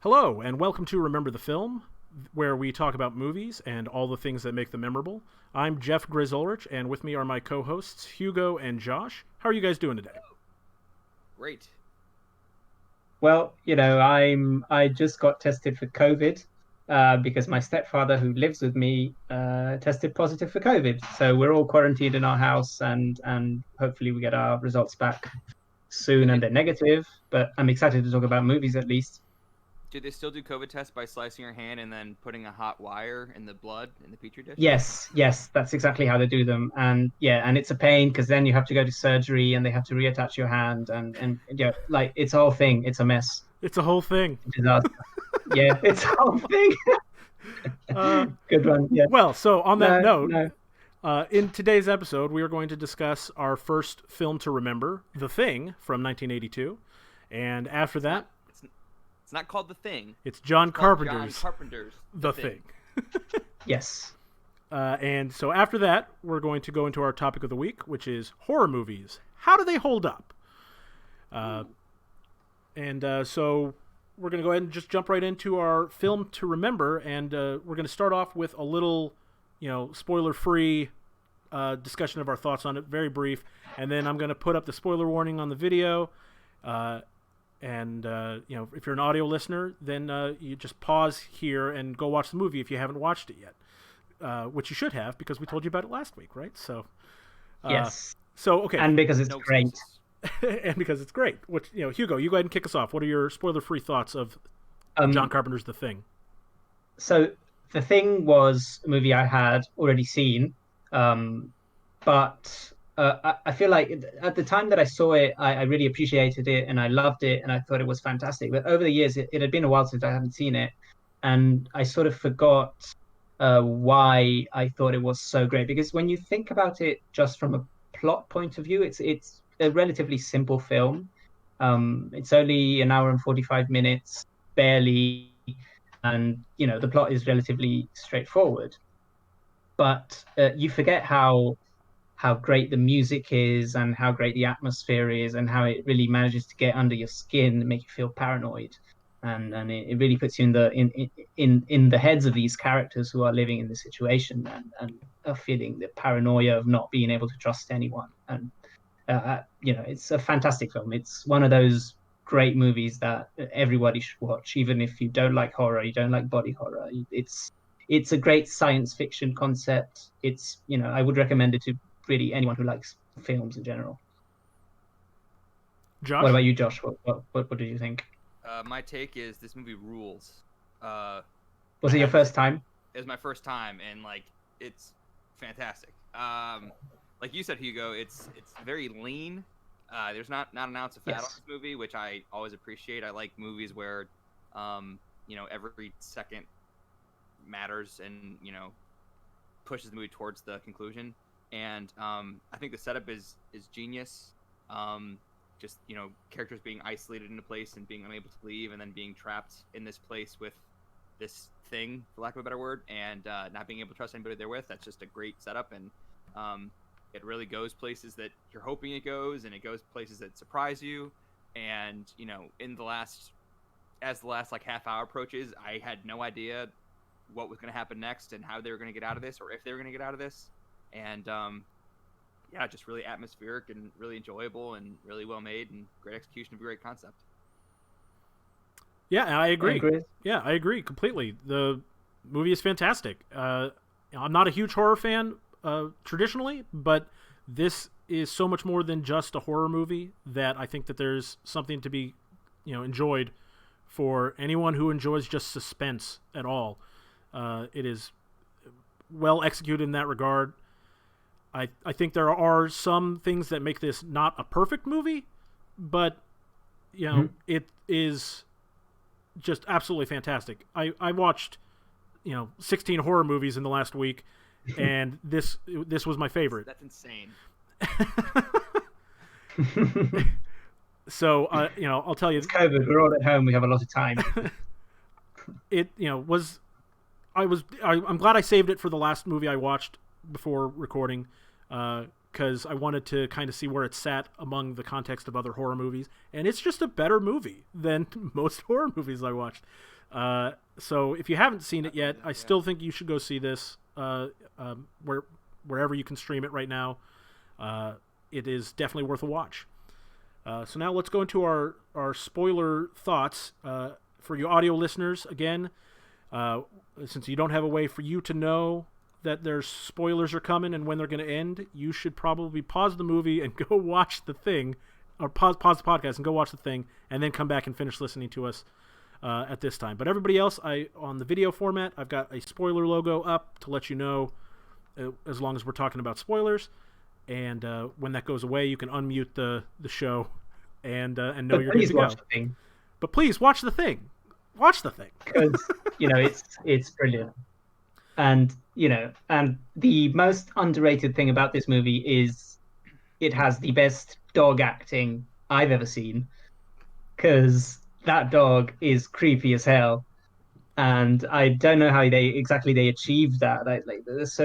Hello, and welcome to Remember the Film, where we talk about movies and all the things that make them memorable. I'm Jeff Grizz-Ulrich, and with me are my co-hosts, Hugo and Josh. How are you guys doing today? Great. Well, I just got tested for COVID because my stepfather, who lives with me, tested positive for COVID. So we're all quarantined in our house, and hopefully we get our results back soon and they're negative. But I'm excited to talk about movies at least. Do they still do COVID tests by slicing your hand and then putting a hot wire in the blood in the petri dish? Yes, that's exactly how they do them. And yeah, and it's a pain because then you have to go to surgery and they have to reattach your hand and yeah, like it's a whole thing. It's a mess. It's a whole thing. Disaster. Yeah, it's a whole thing. Good one. Yeah. Well, so on that note, No. in today's episode, we are going to discuss our first film to remember, The Thing, from 1982. And after that, It's not called The Thing. it's John It's called Carpenter's John Carpenter's The Thing. Yes. And so after that, we're going to go into our topic of the week, which is horror movies. How do they hold up? So we're going to go ahead and just jump right into our film to remember, and we're going to start off with a little, spoiler-free discussion of our thoughts on it, very brief, and then I'm going to put up the spoiler warning on the video. If you're an audio listener, then you just pause here and go watch the movie if you haven't watched it yet, which you should have because we told you about it last week, right? So, Yes. So okay, And because it's No great. excuses. and because it's great. Which Hugo, you go ahead and kick us off. What are your spoiler-free thoughts of John Carpenter's The Thing? So The Thing was a movie I had already seen, but I feel like at the time that I saw it, I really appreciated it and I loved it and I thought it was fantastic. But over the years, it had been a while since I haven't seen it, and I sort of forgot why I thought it was so great. Because when you think about it, just from a plot point of view, it's a relatively simple film. It's only an hour and 45 minutes, barely, and the plot is relatively straightforward. But you forget how great the music is and how great the atmosphere is and how it really manages to get under your skin and make you feel paranoid, and it really puts you in the heads of these characters who are living in this situation and are feeling the paranoia of not being able to trust anyone. And it's a fantastic film. It's one of those great movies that everybody should watch, even if you don't like horror, you don't like body horror. It's a great science fiction concept. I would recommend it to really anyone who likes films in general. Josh? What about you, Josh? What did you think? My take is this movie rules. Was it your first time? It was my first time, and it's fantastic. Like you said, Hugo, it's very lean. There's not an ounce of fat on this movie, which I always appreciate. I like movies where, every second matters and pushes the movie towards the conclusion. And I think the setup is genius. Just characters being isolated in a place and being unable to leave, and then being trapped in this place with this thing, for lack of a better word, and not being able to trust anybody they're with. That's just a great setup, and it really goes places that you're hoping it goes, and it goes places that surprise you. And as the last half hour approaches, I had no idea what was going to happen next and how they were going to get out of this, or if they were going to get out of this. And just really atmospheric and really enjoyable and really well made and great execution of a great concept. Yeah, I agree. I agree. Yeah, I agree completely. The movie is fantastic. I'm not a huge horror fan traditionally, but this is so much more than just a horror movie that I think that there's something to be, enjoyed for anyone who enjoys just suspense at all. It is well executed in that regard. I think there are some things that make this not a perfect movie, but it is just absolutely fantastic. I watched 16 horror movies in the last week, and this was my favorite. That's insane. So I'll tell you, It's COVID. We're all at home. We have a lot of time. I'm glad I saved it for the last movie I watched before recording, because I wanted to kind of see where it sat among the context of other horror movies, and it's just a better movie than most horror movies I watched. So if you haven't seen it yet, I still think you should go see this wherever you can stream it right now. It is definitely worth a watch. So now let's go into our spoiler thoughts. For you audio listeners, again, since you don't have a way for you to know that there's spoilers are coming and when they're going to end, you should probably pause the movie and go watch The Thing, or pause the podcast and go watch The Thing, and then come back and finish listening to us at this time. But everybody else, on the video format, I've got a spoiler logo up to let you know as long as we're talking about spoilers. And when that goes away, you can unmute the show and know you're good to go. But please watch The Thing. Watch The Thing, because it's brilliant. And and the most underrated thing about this movie is it has the best dog acting I've ever seen, because that dog is creepy as hell. And I don't know how they achieved that. There's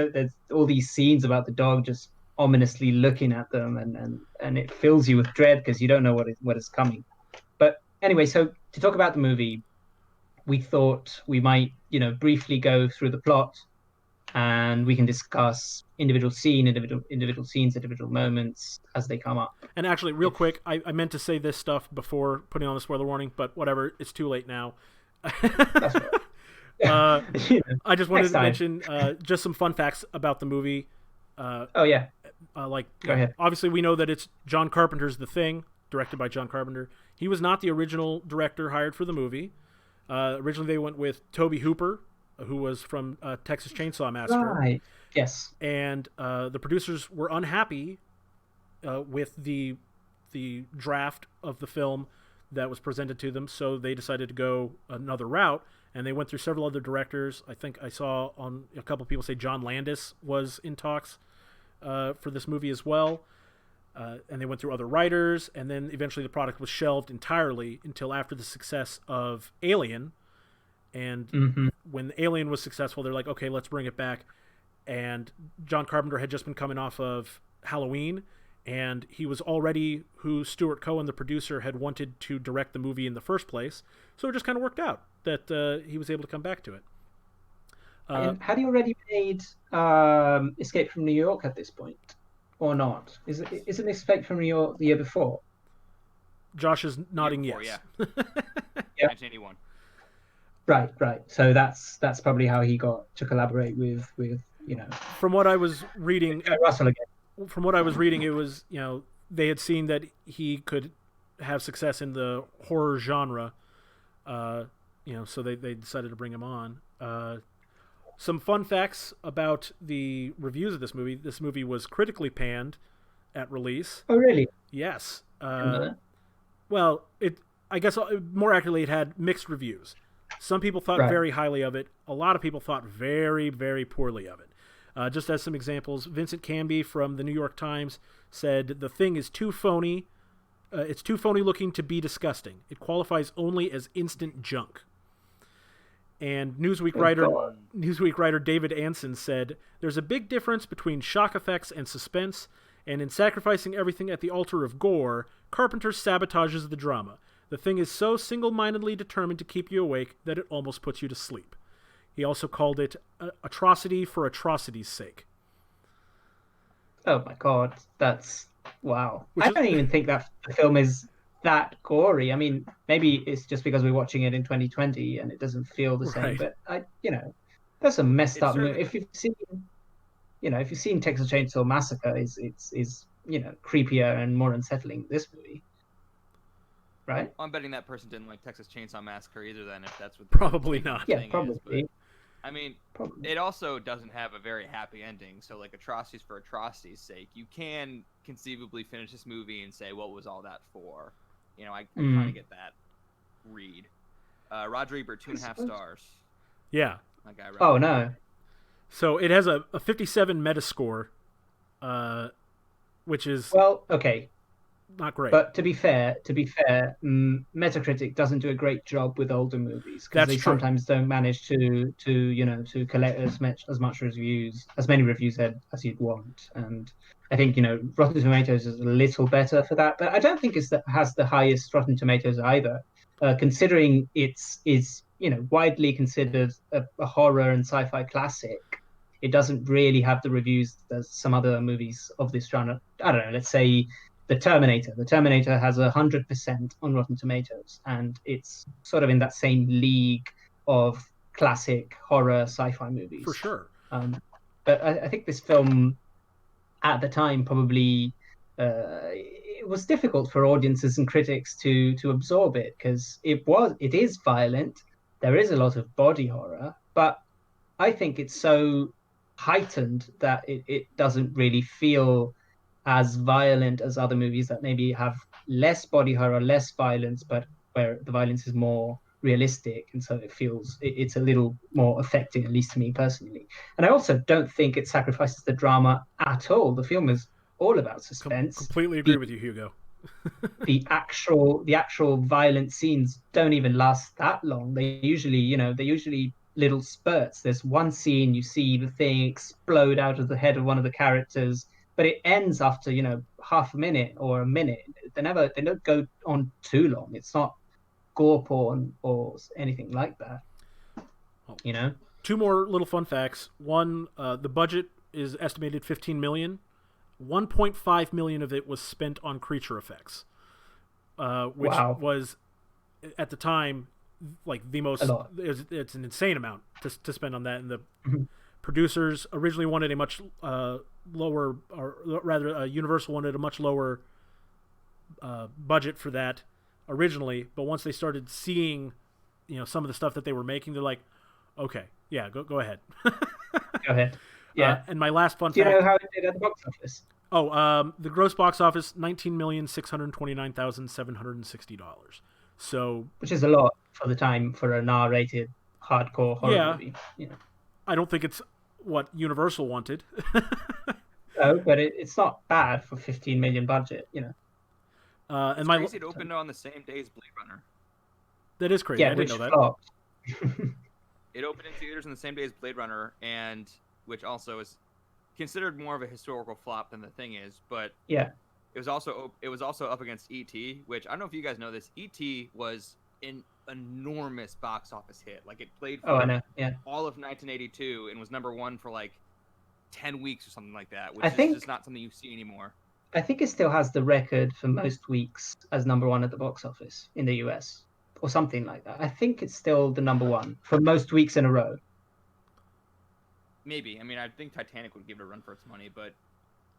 all these scenes about the dog just ominously looking at them, and it fills you with dread because you don't know what is coming. But anyway, so to talk about the movie, we thought we might briefly go through the plot, and we can discuss individual scenes, individual moments as they come up. And actually, real quick, I meant to say this stuff before putting on the spoiler warning, but whatever, it's too late now. That's right. I just wanted to mention just some fun facts about the movie. Oh yeah. Go ahead. Obviously, we know that it's John Carpenter's The Thing, directed by John Carpenter. He was not the original director hired for the movie. Originally, they went with Tobe Hooper, who was from Texas Chainsaw Massacre. Right. Yes. And the producers were unhappy with the draft of the film that was presented to them, so they decided to go another route, and they went through several other directors. I think I saw on a couple people say John Landis was in talks for this movie as well, and they went through other writers, and then eventually the product was shelved entirely until after the success of Alien. And when Alien was successful, they're like, okay, let's bring it back. And John Carpenter had just been coming off of Halloween, and he was already who Stuart Cohen, the producer, had wanted to direct the movie in the first place. So it just kind of worked out that he was able to come back to it. And had he already made Escape from New York at this point, or not? Isn't Escape from New York the year before? Josh is nodding before, yes. Yeah. 1981. Right. So that's probably how he got to collaborate with From what I was reading, Russell again. From what I was reading, it was they had seen that he could have success in the horror genre, so they decided to bring him on. Some fun facts about the reviews of this movie. This movie was critically panned at release. Oh, really? Yes. Well, I guess more accurately, it had mixed reviews. Some people thought very highly of it. A lot of people thought very, very poorly of it. Just as some examples, Vincent Canby from the New York Times said, "The Thing is too phony. It's too phony looking to be disgusting. It qualifies only as instant junk." And Newsweek writer David Anson said, "There's a big difference between shock effects and suspense, and in sacrificing everything at the altar of gore, Carpenter sabotages the drama. The Thing is so single-mindedly determined to keep you awake that it almost puts you to sleep." He also called it atrocity for atrocity's sake. Oh my God, that's wow. I don't even think that the film is that gory. I mean, maybe it's just because we're watching it in 2020 and it doesn't feel the same. But that's a messed up movie. If you've seen Texas Chainsaw Massacre, is creepier and more unsettling than this movie. Right? I'm betting that person didn't like Texas Chainsaw Massacre either. Then, if that's what probably not. Yeah, probably. Is, I mean, it also doesn't have a very happy ending. So, like, atrocities for atrocity's sake, you can conceivably finish this movie and say, "What was all that for?" I kind of get that read. Roger Ebert, 2.5 stars. Yeah. That guy. Oh no. So it has a 57 Metascore, which is well, okay. not great. But to be fair, Metacritic doesn't do a great job with older movies because That's they true. sometimes don't manage to collect as much reviews, as many reviews as you'd want. And I think Rotten Tomatoes is a little better for that, but I don't think it's that has the highest Rotten Tomatoes either, considering it's is widely considered a horror and sci-fi classic. It doesn't really have the reviews that some other movies of this genre. I don't know. Let's say the Terminator. The Terminator has 100% on Rotten Tomatoes, and it's sort of in that same league of classic horror sci-fi For movies. sure. But I think this film at the time probably it was difficult for audiences and critics to absorb it because it is violent. There is a lot of body horror, but I think it's so heightened that it doesn't really feel as violent as other movies that maybe have less body horror, less violence, but where the violence is more realistic, and so it's a little more affecting, at least to me personally. And I also don't think it sacrifices the drama at all. The film is all about suspense. Completely agree The with you, Hugo. the actual violent scenes don't even last that long. They usually little spurts. There's one scene you see the thing explode out of the head of one of the characters, but it ends after half a minute or a minute. They don't go on too long. It's not gore porn or anything like that. Oh. You know. Two more little fun facts. One, the budget is estimated 15 million. 1.5 million of it was spent on creature effects, which Wow. was at the time like the most. A lot. It's an insane amount to spend on that. And the Mhm. producers originally wanted a much lower, or rather, Universal wanted a much lower budget for that originally. But once they started seeing, some of the stuff that they were making, they're like, okay, yeah, go ahead. Go ahead. Yeah. And my last fun Do you fact. know how it did at the box office? Oh, the gross box office $19,629,760. So Which is a lot for the time for an R-rated hardcore horror yeah, movie. I don't think it's what Universal wanted. No, but it's not bad for 15 million budget. And It's my crazy it opened on the same day as Blade Runner. that is crazy. Yeah, I didn't which know that. flopped. It opened in theaters on the same day as Blade Runner, and which also is considered more of a historical flop than the thing is. But Yeah. it was also up against E.T., which I don't know if you guys know this. E.T. was an enormous box office hit. Like it played Oh, I for know. Yeah. all of 1982 and was #1 for like 10 weeks or something like that, which I is think just not something you see anymore. I think it still has the record for most weeks as number one at the box office in the US or something like that. I think it's still the number one for most weeks in a row. Maybe. I mean, I think Titanic would give it a run for its money, but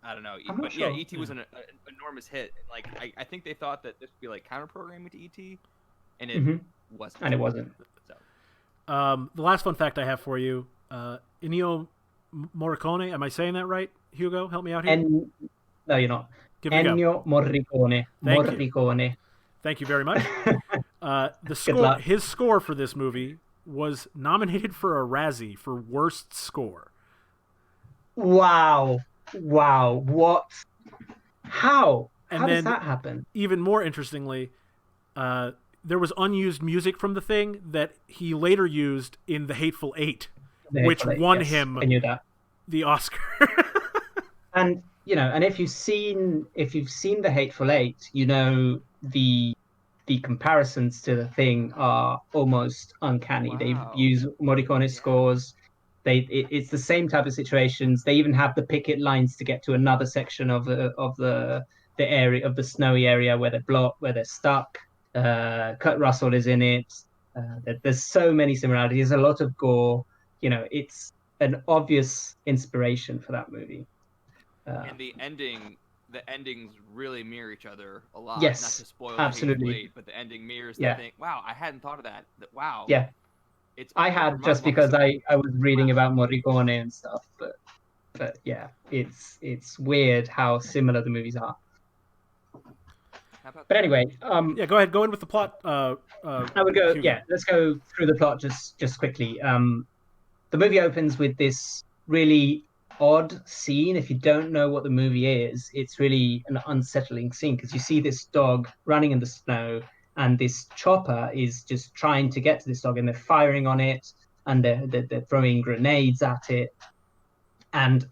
I don't know. I'm not But yeah, sure. E.T. was an enormous hit. Like I think they thought that this would be like counter programming to E.T., and it wasn't. And it wasn't. So The last fun fact I have for you: Ennio Morricone. Am I saying that right, Hugo? Help me out here. No, you're not. Give it a go. Ennio Morricone. Thank you. Morricone. Thank you very much. The score, luck. his score for this movie was nominated for a Razzie for worst score. Wow. What? How? And How does then- that happen? Even more interestingly, there was unused music from the thing that he later used in The Hateful Eight, which won him I knew that. the Oscar. And and if you've seen the Hateful Eight, the comparisons to the thing are almost uncanny. Wow. They've used Morricone's Yeah. scores. It's the same type of situations. They even have the picket lines to get to another section of the area of the snowy area where they're stuck. Kurt Russell is in it. There's so many similarities. A lot of gore. It's an obvious inspiration for that movie. And the endings really mirror each other a lot. Yes, Not to spoil absolutely. The Hateful Eight, but the ending mirrors Yeah. the thing. Wow, I hadn't thought of that. Wow. Yeah, It's I had just remarkable. because I was reading about Morricone and stuff, but yeah, it's weird how similar the movies are. How about But anyway, Yeah, go ahead. Go in with the plot. I would go. Hugo. Yeah, let's go through the plot just quickly. The movie opens with this really odd scene. If you don't know what the movie is, it's really an unsettling scene because you see this dog running in the snow, and this chopper is just trying to get to this dog, and they're firing on it, and they're throwing grenades at it. And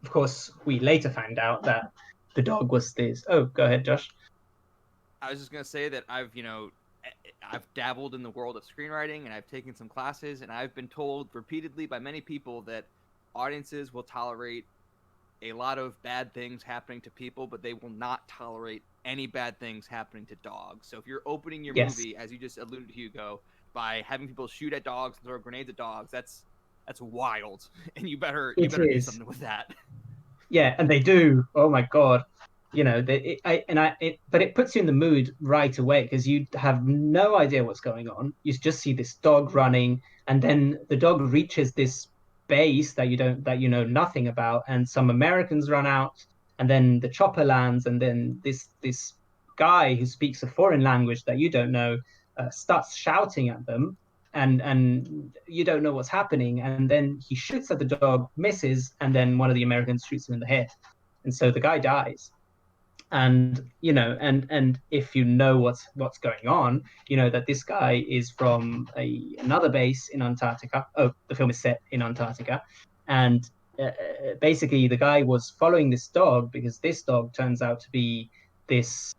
of course, we later find out that the dog was this. Oh, go ahead, Josh. I was just gonna say that I've dabbled in the world of screenwriting and I've taken some classes, and I've been told repeatedly by many people that audiences will tolerate a lot of bad things happening to people, but they will not tolerate any bad things happening to dogs. So if you're opening your Yes, movie, as you just alluded to, Hugo, by having people shoot at dogs and throw grenades at dogs, that's wild, and you it better do is. something with that. Yeah, and they do. Oh my God. But it puts you in the mood right away because you have no idea what's going on. You just see this dog running, and then the dog reaches this base that you know nothing about, and some Americans run out, and then the chopper lands, and then this guy who speaks a foreign language that you don't know starts shouting at them, and you don't know what's happening, and then he shoots at the dog, misses, and then one of the Americans shoots him in the head, and so the guy dies. And and if you know what's going on, you know that this guy is from another base in Antarctica. Oh, the film is set in Antarctica, and basically the guy was following this dog because this dog turns out to be this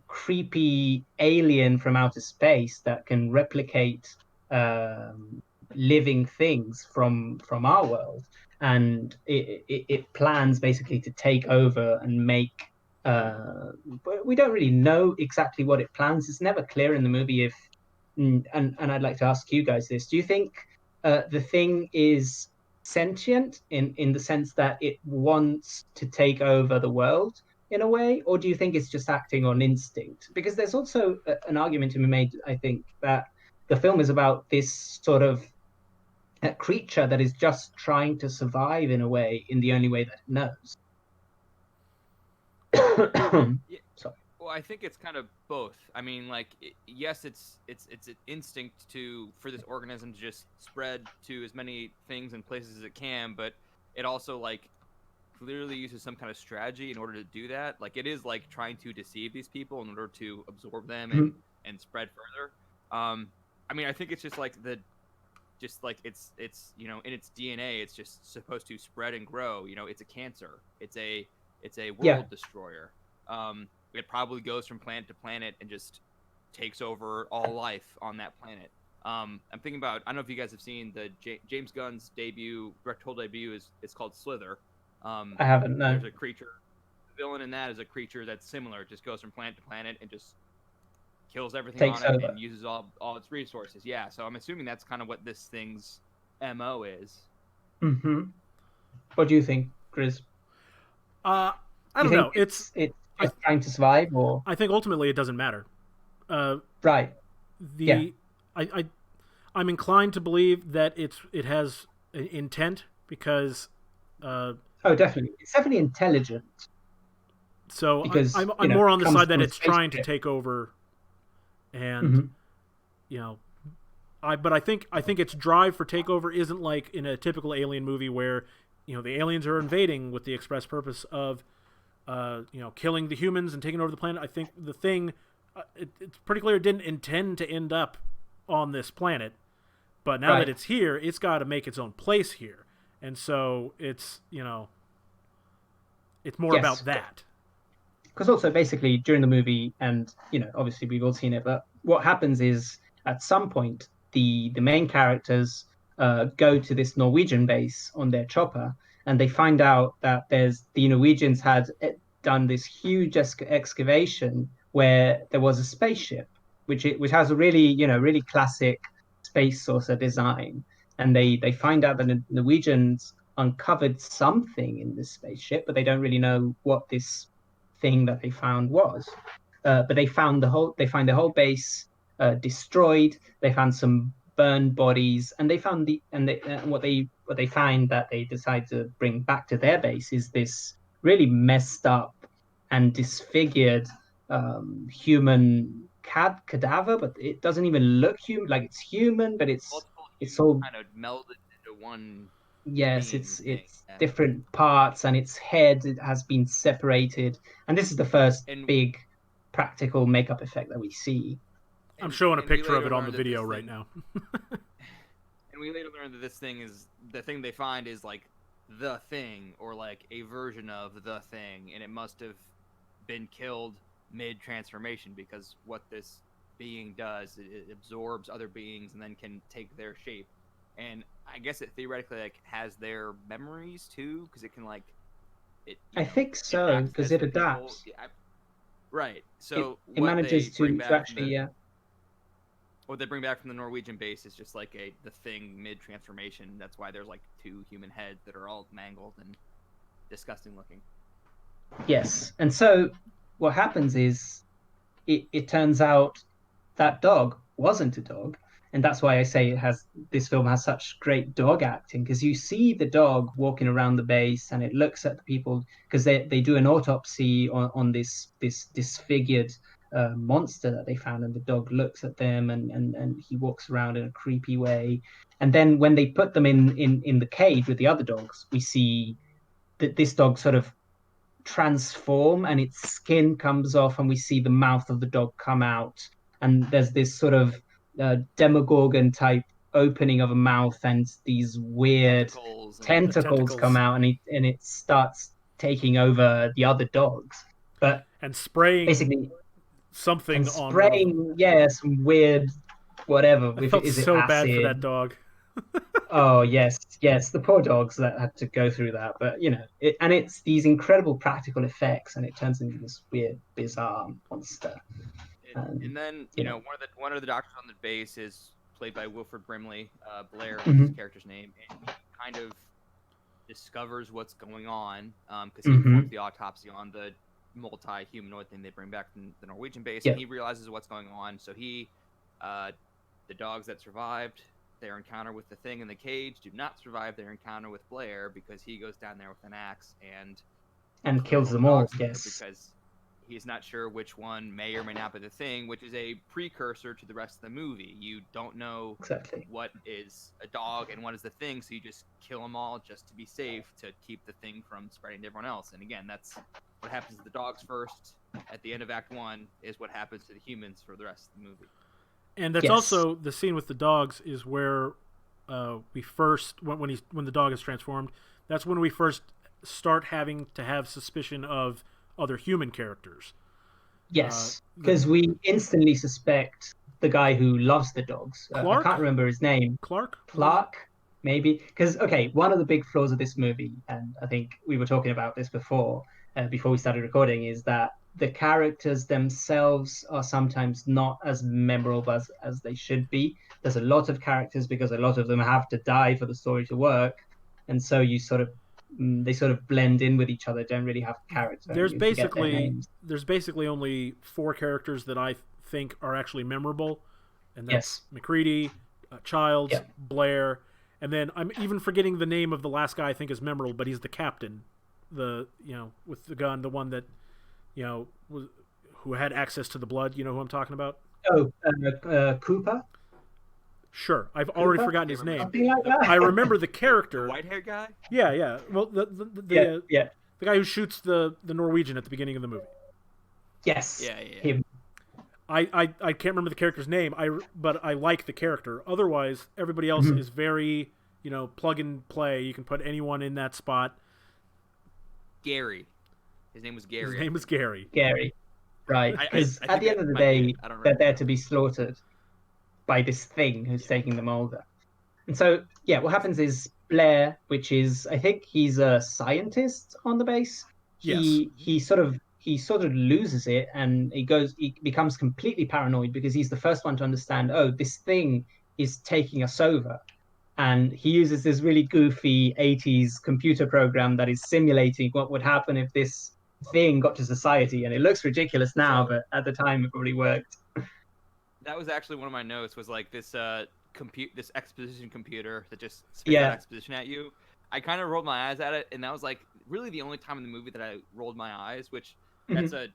creepy alien from outer space that can replicate living things from our world, and it plans basically to take over and make. But we don't really know exactly what it plans. It's never clear in the movie if, and I'd like to ask you guys this: do you think the thing is sentient in the sense that it wants to take over the world in a way, or do you think it's just acting on instinct? Because there's also an argument to be made, I think, that the film is about this sort of creature that is just trying to survive in a way, in the only way that it knows. Yeah, Sorry. well, I think it's kind of both. I mean, like, yes, it's an instinct to for this organism to just spread to as many things and places as it can, but it also like clearly uses some kind of strategy in order to do that. Like, it is like trying to deceive these people in order to absorb them and spread further. I mean, I think it's just like it's in its DNA, it's just supposed to spread and grow. It's a cancer. It's a Yeah, world destroyer. It probably goes from planet to planet and just takes over all life on that planet. I'm thinking about, I don't know if you guys have seen the James Gunn's directorial debut is called Slither. I haven't. No, There's a creature, the villain in that is a creature that's similar. It just goes from planet to planet and just kills everything takes on it over. and uses all its resources. Yeah, so I'm assuming that's kind of what this thing's MO is. Hmm. What do you think, Chris? I You don't think know. it's I just trying to survive, or I think ultimately it doesn't matter. Uh, right? Yeah. the I'm inclined to believe that it has an intent because uh, Oh, definitely. It's definitely intelligent so because I'm more on it the comes side that from a it's trying to spaceship. take over, and Hmm. you know but I think its drive for takeover isn't like in a typical alien movie where the aliens are invading with the express purpose of killing the humans and taking over the planet. I think the thing it's pretty clear it didn't intend to end up on this planet, but now that Right. it's here, it's got to make its own place here, and so it's more about Yes. that. Because also basically during the movie, and obviously we've all seen it, but what happens is at some point the main characters go to this Norwegian base on their chopper, and they find out that the Norwegians had done this huge excavation where there was a spaceship, which has a really really classic space saucer design, and they find out that the Norwegians uncovered something in this spaceship, but they don't really know what this thing that they found was. But they find the whole base destroyed. They found some burned bodies, and they found what they find that they decide to bring back to their base is this really messed up and disfigured human cadaver, but it doesn't even look human. Like it's human, but it's Multiple it's humans all kind of melded into one Yes, being thing. it's different parts, and its head it has been separated, and this is the first And big practical makeup effect that we see. I'm showing a we picture of later it on the learn that video this right thing, now. and we later learn that this thing is the thing they find is like the thing or like a version of the thing, and it must have been killed mid transformation because what this being does, it absorbs other beings and then can take their shape. And I guess it theoretically like has their memories too, because it can like it I think it so acts because as it the people. adapts. Right. It So it what they manages bring to back from actually, the yeah. what they bring back from the Norwegian base is just like the thing mid transformation. That's why there's like two human heads that are all mangled and disgusting looking. Yes. And so what happens is it turns out that dog wasn't a dog. And that's why I say this film has such great dog acting, because you see the dog walking around the base and it looks at the people, because they do an autopsy on this disfigured monster that they found, and the dog looks at them, and he walks around in a creepy way. And then when they put them in the cage with the other dogs, we see that this dog sort of transform, and its skin comes off, and we see the mouth of the dog come out, and there's this sort of demogorgon type opening of a mouth, and these weird Tentacles and The tentacles come tentacles out, and it starts taking over the other dogs, but and spraying basically, and something on one of them. spraying, yeah, some weird whatever. I If felt is it so bad for that acid? dog. Oh yes, yes, the poor dogs that had to go through that. But and it's these incredible practical effects, and it turns into this weird, bizarre monster. and then You know, one of the doctors on the base is played by Wilford Brimley. Blair is his hmm character's name, and he kind of discovers what's going on because he hmm performs the autopsy on the multi-humanoid thing they bring back from the Norwegian base, and yeah, he realizes what's going on. So uh, the dogs that survived their encounter with the thing in the cage do not survive their encounter with Blair because he goes down there with an axe and and kills kills all the them all. dogs in there Yes, because he's not sure which one may or may not be the thing, which is a precursor to the rest of the movie. You don't know exactly. what is a dog and what is the thing, so you just kill them all just to be safe to keep the thing from spreading to everyone else. And again, that's what happens to the dogs first. At the end of Act 1 is what happens to the humans for the rest of the movie. And that's Yes, also the scene with the dogs is where we first when the dog is transformed. That's when we first start having to have suspicion of other human characters. yes, The because we instantly suspect the guy who loves the dogs. I can't Clark, remember his name. Clark was it? Clark, maybe. Because okay, one of the big flaws of this movie, and I think we were talking about this before we started recording, is that the characters themselves are sometimes not as memorable as they should be. There's a lot of characters because a lot of them have to die for the story to work, and so they sort of blend in with each other, don't really have character, and There's you forget their basically names. only four characters that I think are actually memorable, and that's Yes, McCready, Childs, yeah, Blair, and then I'm even forgetting the name of the last guy I think is memorable, but he's the captain, the with the gun, the one that was who had access to the blood. You know who I'm talking about? oh, Cooper. Sure, I've already Cooper, forgotten You his remember name. something like I that. remember the the character. white haired guy? Yeah, yeah. Well, Yeah, yeah, the guy who shoots the Norwegian at the beginning of the movie. yes, Yeah. him. I can't remember the character's name. But I like the character. Otherwise, everybody else Mhm. is very plug and play. You can put anyone in that spot. Gary. His name was His Gary, I name is think. Gary. Scary, right? Because I at think the that end of the might be it. day, I don't they're remember. there to be slaughtered by this thing who's Yeah. taking them over. And so, yeah, what happens is Blair, which is I think he's a scientist on the base. Yes. He sort of loses it, and he becomes completely paranoid because he's the first one to understand. Oh, this thing is taking us over, and he uses this really goofy 80s computer program that is simulating what would happen if this thing got to society, and it looks ridiculous now, So but at the time it probably worked. that was actually one of my notes was like this this exposition computer that just spits out Yeah. exposition at you. I kind of rolled my eyes at it, and that was like really the only time in the movie that I rolled my eyes. Which that's Mhm.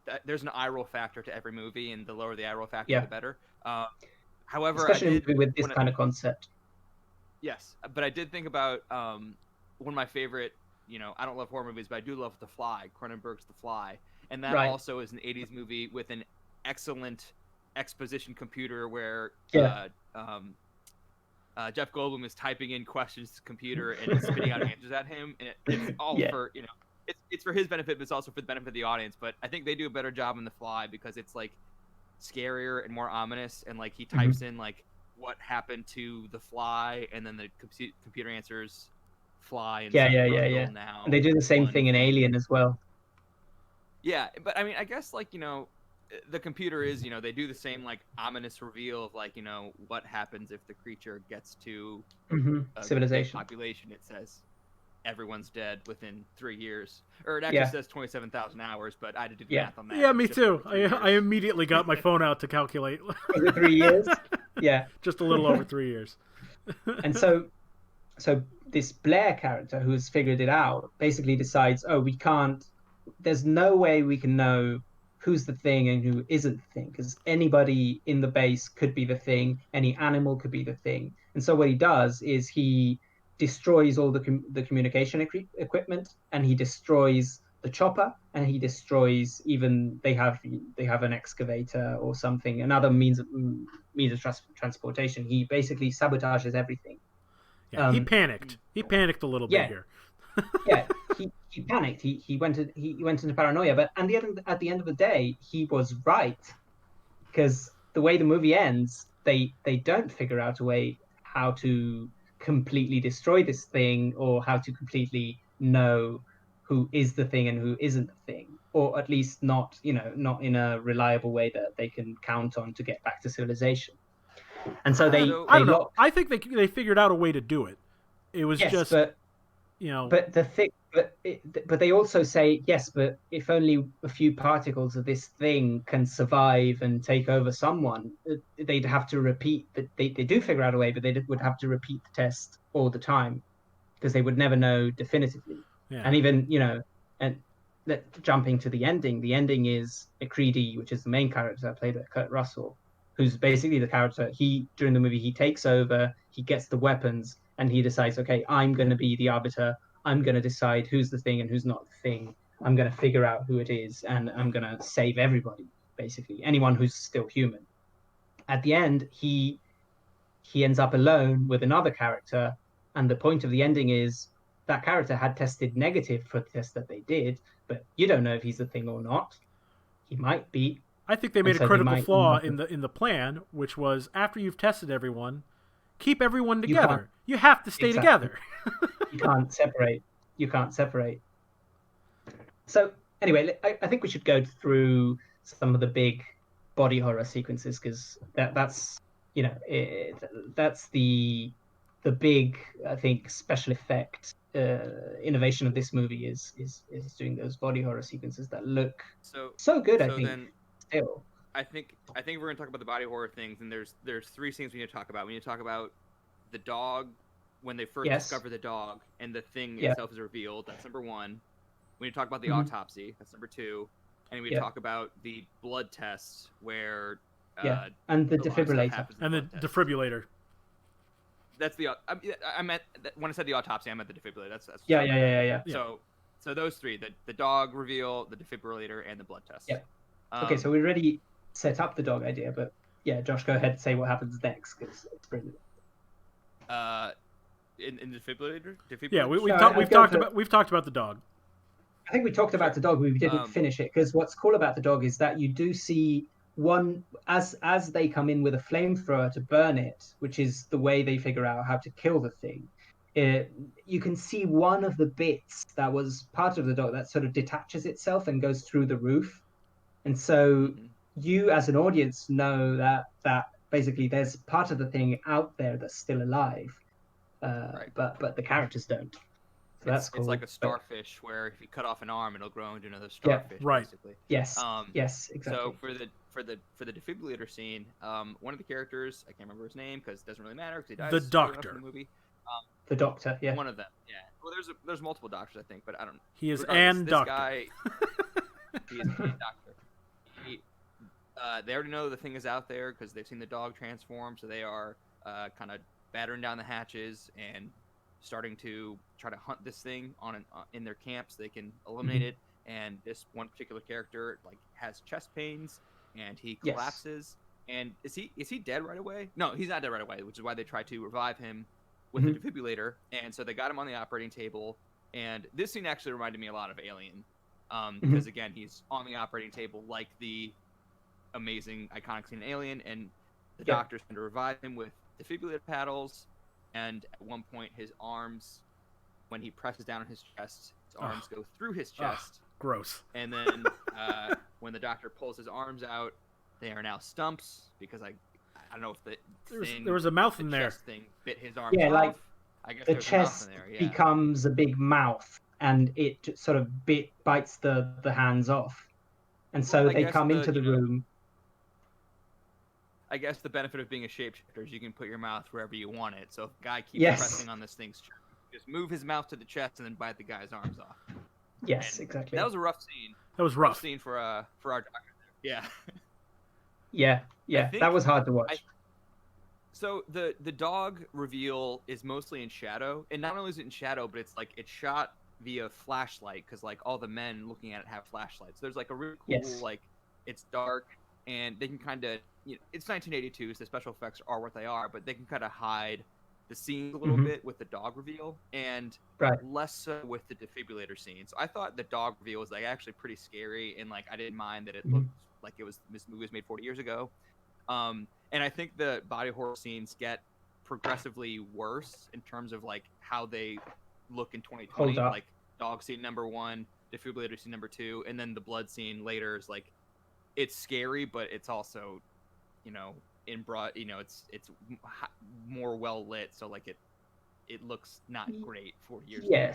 a there's an eye roll factor to every movie, and the lower the eye roll factor, Yeah, the better. However, I especially in a did movie with this when it, kind of concept. Yes, but I did think about one of my favorite. I don't love horror movies, but I do love The Fly, Cronenberg's The Fly, and that Right. also is an '80s movie with an excellent exposition computer where Yeah. Jeff Goldblum is typing in questions to the computer and it's spitting out answers at him, and it's all Yeah. for it's for his benefit, but it's also for the benefit of the audience. But I think they do a better job in The Fly because it's like scarier and more ominous, and like he types in like what happened to the fly, and then the computer answers fly Yeah, instead of yeah, yeah, Grundle yeah. now. And they do the same One thing in thing. Alien as well. Yeah, but I mean, I guess like the computer is they do the same like ominous reveal of like what happens if the creature gets to a big Civilization. population. It says everyone's dead within 3 years, or it actually Yeah. says 27,000 hours. But I had to do the Yeah. math on that. Yeah, It was me just too. over 3 I years. immediately got my phone out to calculate. Was it 3 years? Yeah. Just a little over 3 years. And so this Blair character who has figured it out basically decides, oh, we can't. There's no way we can know who's the thing and who isn't the thing, because anybody in the base could be the thing, any animal could be the thing. And so what he does is he destroys all the communication equipment, and he destroys the chopper, and he destroys even they have an excavator or something, another means of transportation. He basically sabotages everything. Yeah, he panicked. He panicked a little bit Yeah, here. yeah. He panicked. He went into paranoia. But at the end of the day, he was right, because the way the movie ends, they don't figure out a way how to completely destroy this thing, or how to completely know who is the thing and who isn't the thing, or at least not in a reliable way that they can count on to get back to civilization. And so they So I they don't know. lock. I think they figured out a way to do it. It was Yes, just but you know but the thing but they also say, yes, but if only a few particles of this thing can survive and take over someone, they'd have to repeat that. They do figure out a way, but they would have to repeat the test all the time, because they would never know definitively. yeah. And even and jumping to the ending is McCready, which is the main character played by Kurt Russell, who's basically the character. He During the movie, he takes over, he gets the weapons, and he decides, okay, I'm going to be the arbiter. I'm going to decide who's the thing and who's not the thing. I'm going to figure out who it is, and I'm going to save everybody, basically anyone who's still human. At the end, he ends up alone with another character, and the point of the ending is that character had tested negative for the test that they did, but you don't know if he's the thing or not. He might be. I think they And made a so they critical might flaw not. in the plan, which was after you've tested everyone, keep everyone You can't. together. You have to stay Exactly. together. You can't separate. You can't separate. So anyway, I think we should go through some of the big body horror sequences, because that's the big, I think, special effect innovation of this movie is doing those body horror sequences that look so so good. I so think then still. I think we're gonna talk about the body horror things, and there's three scenes we need to talk about. We need to talk about the dog when they first Yes. discover the dog and the thing Yeah. itself is revealed. That's number one. We need to talk about the Mhm. autopsy. That's number two. And we Yeah. talk about the blood test where Yeah. And the a lot of stuff defibrillator. happens in And the blood test. defibrillator. That's the I meant when I said the autopsy, I meant the defibrillator. That's Yeah. Yeah. So those three: the dog reveal, the defibrillator, and the blood test. Yeah. Okay, so we already set up the dog idea, but yeah, Josh, go ahead and say what happens next, because it's brilliant. In the defibrillator. Yeah, No, we've talked about the dog. I think we talked about the dog, we didn't finish it, because what's cool about the dog is that you do see one as they come in with a flamethrower to burn it, which is the way they figure out how to kill the thing. You can see one of the bits that was part of the dog that sort of detaches itself and goes through the roof, and so you as an audience know that basically there's part of the thing out there that's still alive, Right. but the characters don't. So that's cool. It's like a But starfish where if you cut off an arm, it'll grow into another starfish. Right. Basically. yes, yes, exactly. So for the defibrillator scene, one of the characters, I can't remember his name because it doesn't really matter because he dies. The early enough doctor. in the movie. The doctor, yeah. One of them. Yeah. Well, there's multiple doctors, I think, but I don't. He is regardless, an this doctor. Guy, he is a doctor. They already know the thing is out there because they've seen the dog transform, so they are kind of battering down the hatches and starting to try to hunt this thing in their camp so they can eliminate it. And this one particular character like has chest pains and he collapses. And is he dead right away? No, he's not dead right away, which is why they try to revive him with a defibrillator. And so they got him on the operating table. And this scene actually reminded me a lot of Alien, because again, he's on the operating table like the amazing iconic scene in Alien, and the doctor's going to revive him with defibrillator paddles. And at one point, his arms, when he presses down on his chest, his arms go through his chest. Gross. And then when the doctor pulls his arms out, they are now stumps because I don't know if there was a mouth in there. Chest thing bit his arms off. Like I guess the chest becomes a big mouth, and it sort of bites the hands off, and so they come into the room. I guess the benefit of being a shapeshifter is you can put your mouth wherever you want it. So if a guy keeps pressing on this thing's chest, just move his mouth to the chest and then bite the guy's arms off. Yes, exactly. That was a rough scene. That was rough scene for our doctor. Yeah. Yeah. That was hard to watch. So the dog reveal is mostly in shadow, and not only is it in shadow, but it's like it's shot via flashlight because like all the men looking at it have flashlights. There's like a really cool like it's dark and they can kind of it's 1982, so the special effects are what they are, but they can kind of hide the scenes a little bit with the dog reveal and less so with the defibrillator scene. So I thought the dog reveal was like actually pretty scary, and like I didn't mind that it looked like this movie was made 40 years ago. And I think the body horror scenes get progressively worse in terms of like how they look in 2020. Like dog scene number 1, defibrillator scene number 2, and then the blood scene later is like it's scary, but it's also in broad, it's more well lit, so like it looks not great 40 years ago.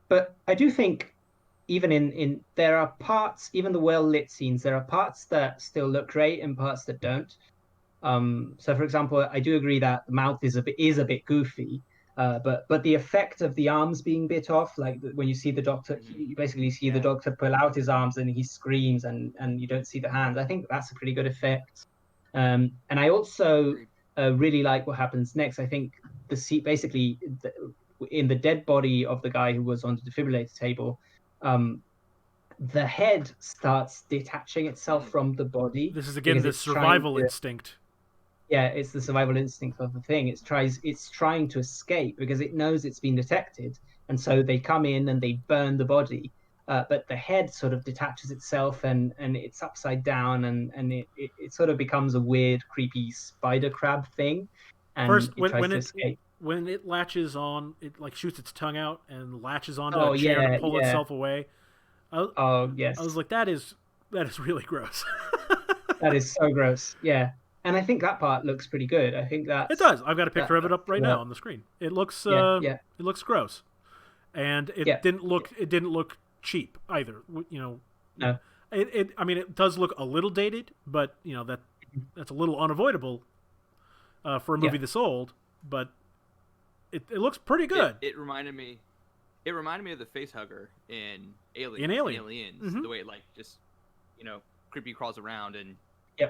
But I do think even in there are parts, even the well lit scenes, there are parts that still look great and parts that don't. So for example, I do agree that the mouth is a bit goofy, but the effect of the arms being bit off, like when you see the doctor, you basically see the doctor pull out his arms and he screams, and you don't see the hands. I think that's a pretty good effect. And I also really like what happens next. I think in the dead body of the guy who was on the defibrillator table, the head starts detaching itself from the body. This is again the survival instinct. Yeah, it's the survival instinct of the thing. It's trying to escape because it knows it's been detected, and so they come in and they burn the body. But the head sort of detaches itself and it's upside down and it sort of becomes a weird, creepy spider crab thing. And first, escape. When it latches on, it like shoots its tongue out and latches onto a chair to pull itself away. Yes. I was like, that is really gross. That is so gross. Yeah. And I think that part looks pretty good. I think that it does. I've got a picture of it up right now on the screen. It looks it looks gross, and it didn't look cheap either. No. I mean, it does look a little dated, but that's a little unavoidable for a movie this old. But it looks pretty good. It reminded me of the face hugger in Alien. In Aliens, the way it like just creepy crawls around and.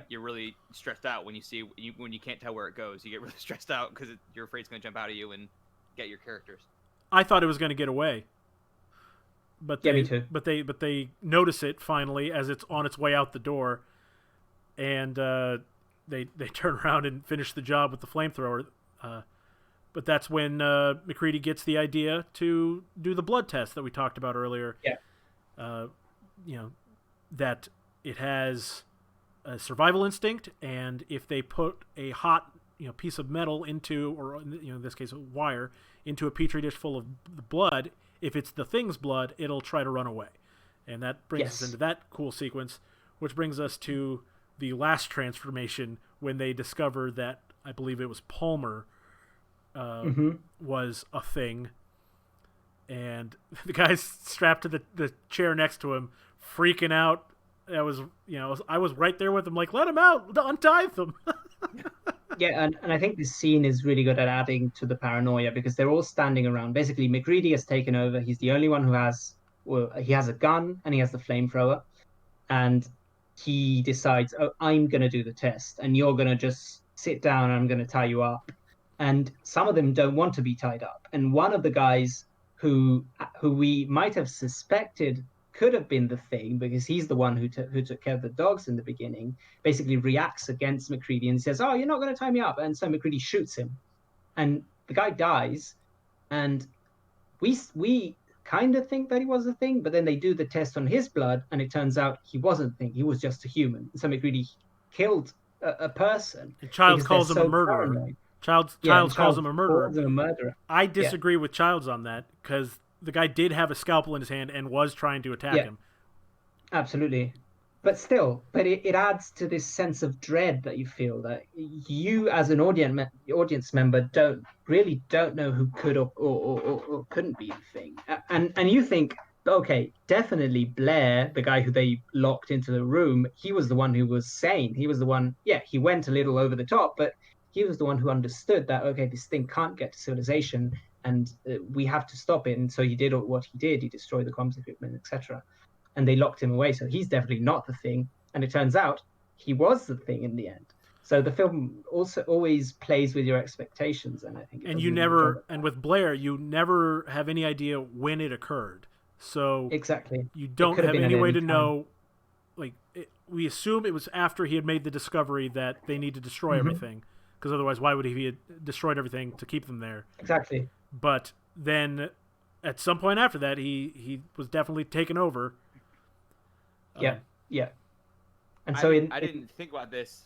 You're really stressed out when you can't tell where it goes. You get really stressed out because you're afraid it's going to jump out of you and get your characters. I thought it was going to get away, but me too. But they notice it finally as it's on its way out the door, and they turn around and finish the job with the flamethrower. But that's when McCready gets the idea to do the blood test that we talked about earlier. That it has a survival instinct, and if they put a hot piece of metal into, or in this case a wire, into a petri dish full of the blood, if it's the thing's blood, it'll try to run away. And that brings us into that cool sequence, which brings us to the last transformation when they discover that, I believe it was Palmer, was a thing, and the guy's strapped to the chair next to him, freaking out. I was right there with him, like, let him out, untie them. And I think this scene is really good at adding to the paranoia because they're all standing around. Basically, McCready has taken over. He's the only one who has a gun and he has the flamethrower, and he decides, I'm going to do the test, and you're going to just sit down and I'm going to tie you up. and some of them don't want to be tied up. And one of the guys who we might have suspected could have been the thing, because he's the one who took care of the dogs in the beginning, basically reacts against MacReady and says, "Oh, you're not going to tie me up," and so MacReady shoots him, and the guy dies, and we kind of think that he was the thing, but then they do the test on his blood, and it turns out he wasn't the thing. He was just a human. So MacReady killed a person. And Childs calls him so a murderer. paranoid. Childs calls him a murderer. Calls him a murderer. I disagree with Childs on that, because the guy did have a scalpel in his hand and was trying to attack him. Absolutely. But still, it adds to this sense of dread that you feel, that you as an audience member don't know who could or couldn't be the thing. And you think, okay, definitely Blair, the guy who they locked into the room, he was the one who was sane. He was the one, he went a little over the top, but he was the one who understood that, okay, this thing can't get to civilization, and we have to stop it. And so he did what he did. He destroyed the comms equipment, etc. And they locked him away. So he's definitely not the thing. And it turns out he was the thing in the end. So the film also always plays with your expectations, and I think. And you never, and with Blair, you never have any idea when it occurred. So exactly, you don't have any way to know. Like we assume it was after he had made the discovery that they need to destroy everything, because otherwise, why would he have destroyed everything to keep them there? Exactly. But then, at some point after that, he was definitely taken over. Yeah. And so I didn't think about this.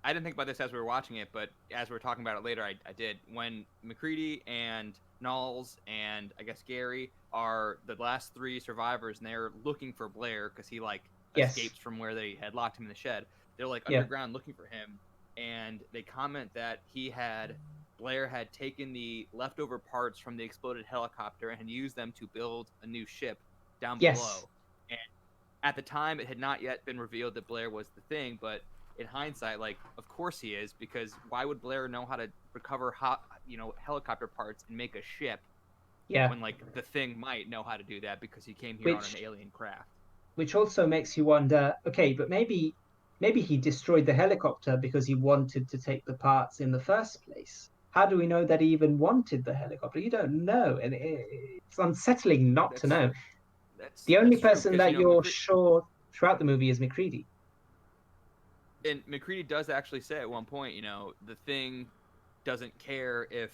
I didn't think about this as we were watching it, but as we were talking about it later, I did. When MacReady and Knowles and I guess Gary are the last three survivors, and they're looking for Blair because he escapes from where they had locked him in the shed. They're underground looking for him, and they comment that Blair had taken the leftover parts from the exploded helicopter and had used them to build a new ship down below. And at the time, it had not yet been revealed that Blair was the thing, but in hindsight, of course he is, because why would Blair know how to recover helicopter parts and make a ship when the thing might know how to do that because he came here on an alien craft? Which also makes you wonder, okay, but maybe he destroyed the helicopter because he wanted to take the parts in the first place. How do we know that he even wanted the helicopter? You don't know, and it's unsettling not to know. The only person that you're sure throughout the movie is MacReady. And MacReady does actually say at one point, the thing doesn't care if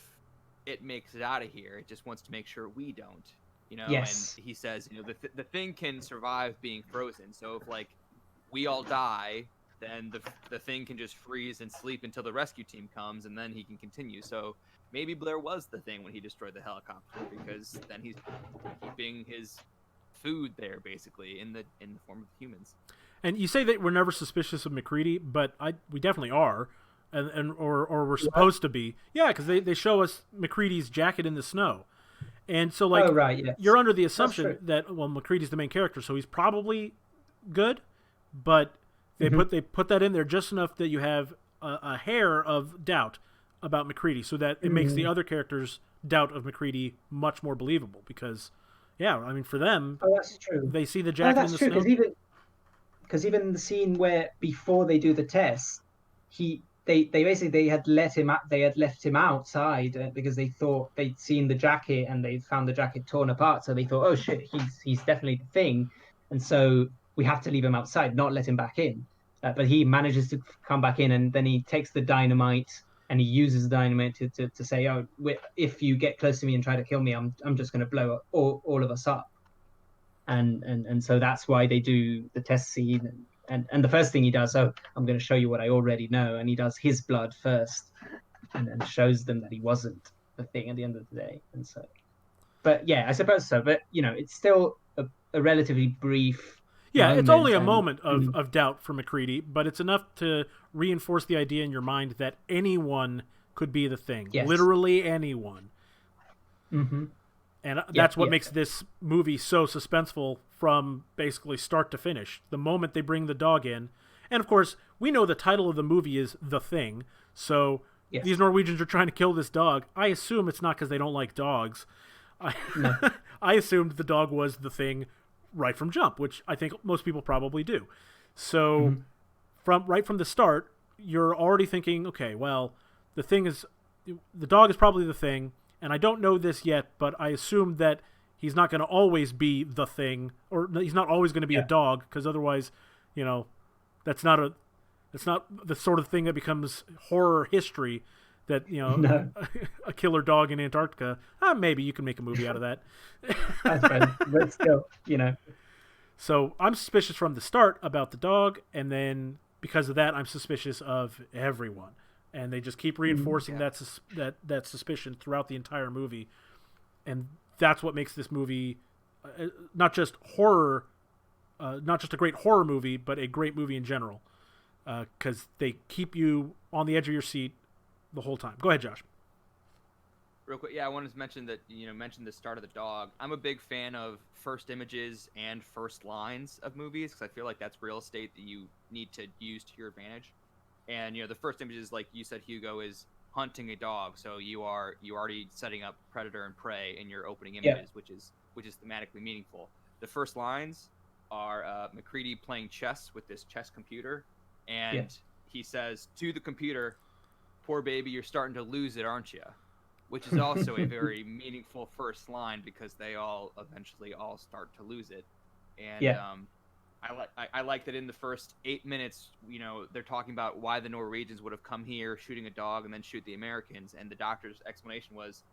it makes it out of here. It just wants to make sure we don't, Yes. And he says, the thing can survive being frozen. So if we all die, then the thing can just freeze and sleep until the rescue team comes, and then he can continue. So maybe Blair was the thing when he destroyed the helicopter, because then he's keeping his food there basically in the form of humans. And you say that we're never suspicious of MacReady, but we definitely are, or we're supposed to be. Yeah, because they show us MacReady's jacket in the snow, and so you're under the assumption that MacReady's the main character, so he's probably good, but they put that in there just enough that you have a hair of doubt about MacReady, so that it makes the other characters' doubt of MacReady much more believable. Because, for them, that's true. They see the jacket in the snow. Because even in the scene where before they do the test, they had left him outside because they thought they'd seen the jacket and they found the jacket torn apart. So they thought, oh shit, he's definitely the thing, and so we have to leave him outside, not let him back in. But he manages to come back in, and then he takes the dynamite and he uses the dynamite to say, oh, if you get close to me and try to kill me, I'm just going to blow all of us up. And so that's why they do the test scene, and the first thing he does, I'm going to show you what I already know, and he does his blood first, and shows them that he wasn't the thing at the end of the day. And so, but yeah, I suppose so. But it's still a relatively brief. Yeah, it's only a moment of doubt for MacReady, but it's enough to reinforce the idea in your mind that anyone could be the thing, literally anyone. Mm-hmm. And that's what makes this movie so suspenseful from basically start to finish. The moment they bring the dog in. And, of course, we know the title of the movie is The Thing. So these Norwegians are trying to kill this dog. I assume it's not because they don't like dogs. I assumed the dog was the thing right from jump, which I think most people probably do. So right from the start, you're already thinking, okay, well, the thing is, the dog is probably the thing, and I don't know this yet, but I assume that he's not going to always be the thing, or he's not always going to be a dog, because otherwise, that's not the sort of thing that becomes horror history. That No. a killer dog in Antarctica. Maybe you can make a movie out of that. That's right. But still, So I'm suspicious from the start about the dog, and then because of that, I'm suspicious of everyone, and they just keep reinforcing that suspicion throughout the entire movie, and that's what makes this movie not just horror, not just a great horror movie, but a great movie in general, because they keep you on the edge of your seat the whole time. Go ahead, Josh. Real quick, I wanted to mention that mentioned the start of the dog. I'm a big fan of first images and first lines of movies because I feel like that's real estate that you need to use to your advantage. And the first images, like you said, Hugo, is hunting a dog. So you're already setting up predator and prey in your opening images, which is thematically meaningful. The first lines are MacReady playing chess with this chess computer, and he says to the computer, "Poor baby, you're starting to lose it, aren't you?" Which is also a very meaningful first line because they all eventually start to lose it. And I like that in the first 8 minutes, they're talking about why the Norwegians would have come here shooting a dog and then shoot the Americans. And the doctor's explanation was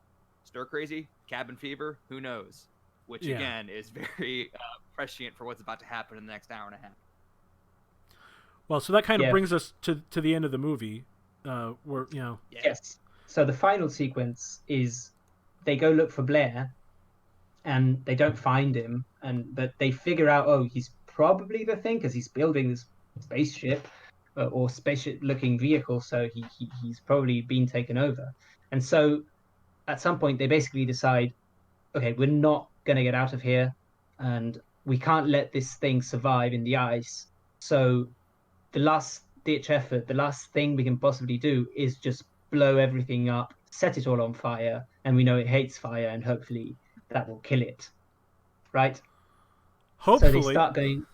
stir crazy, cabin fever, who knows? Which again is very prescient for what's about to happen in the next hour and a half. Well, so that kind of brings us to the end of the movie. Where Yes. So the final sequence is they go look for Blair, and they don't find him, but they figure out, he's probably the thing because he's building this spaceship or spaceship-looking vehicle, so he's probably been taken over. And so at some point they basically decide, okay, we're not going to get out of here, and we can't let this thing survive in the ice. So the last ditch effort, the last thing we can possibly do is just blow everything up, set it all on fire, and we know it hates fire, and hopefully that will kill it, right? Hopefully. So they start going,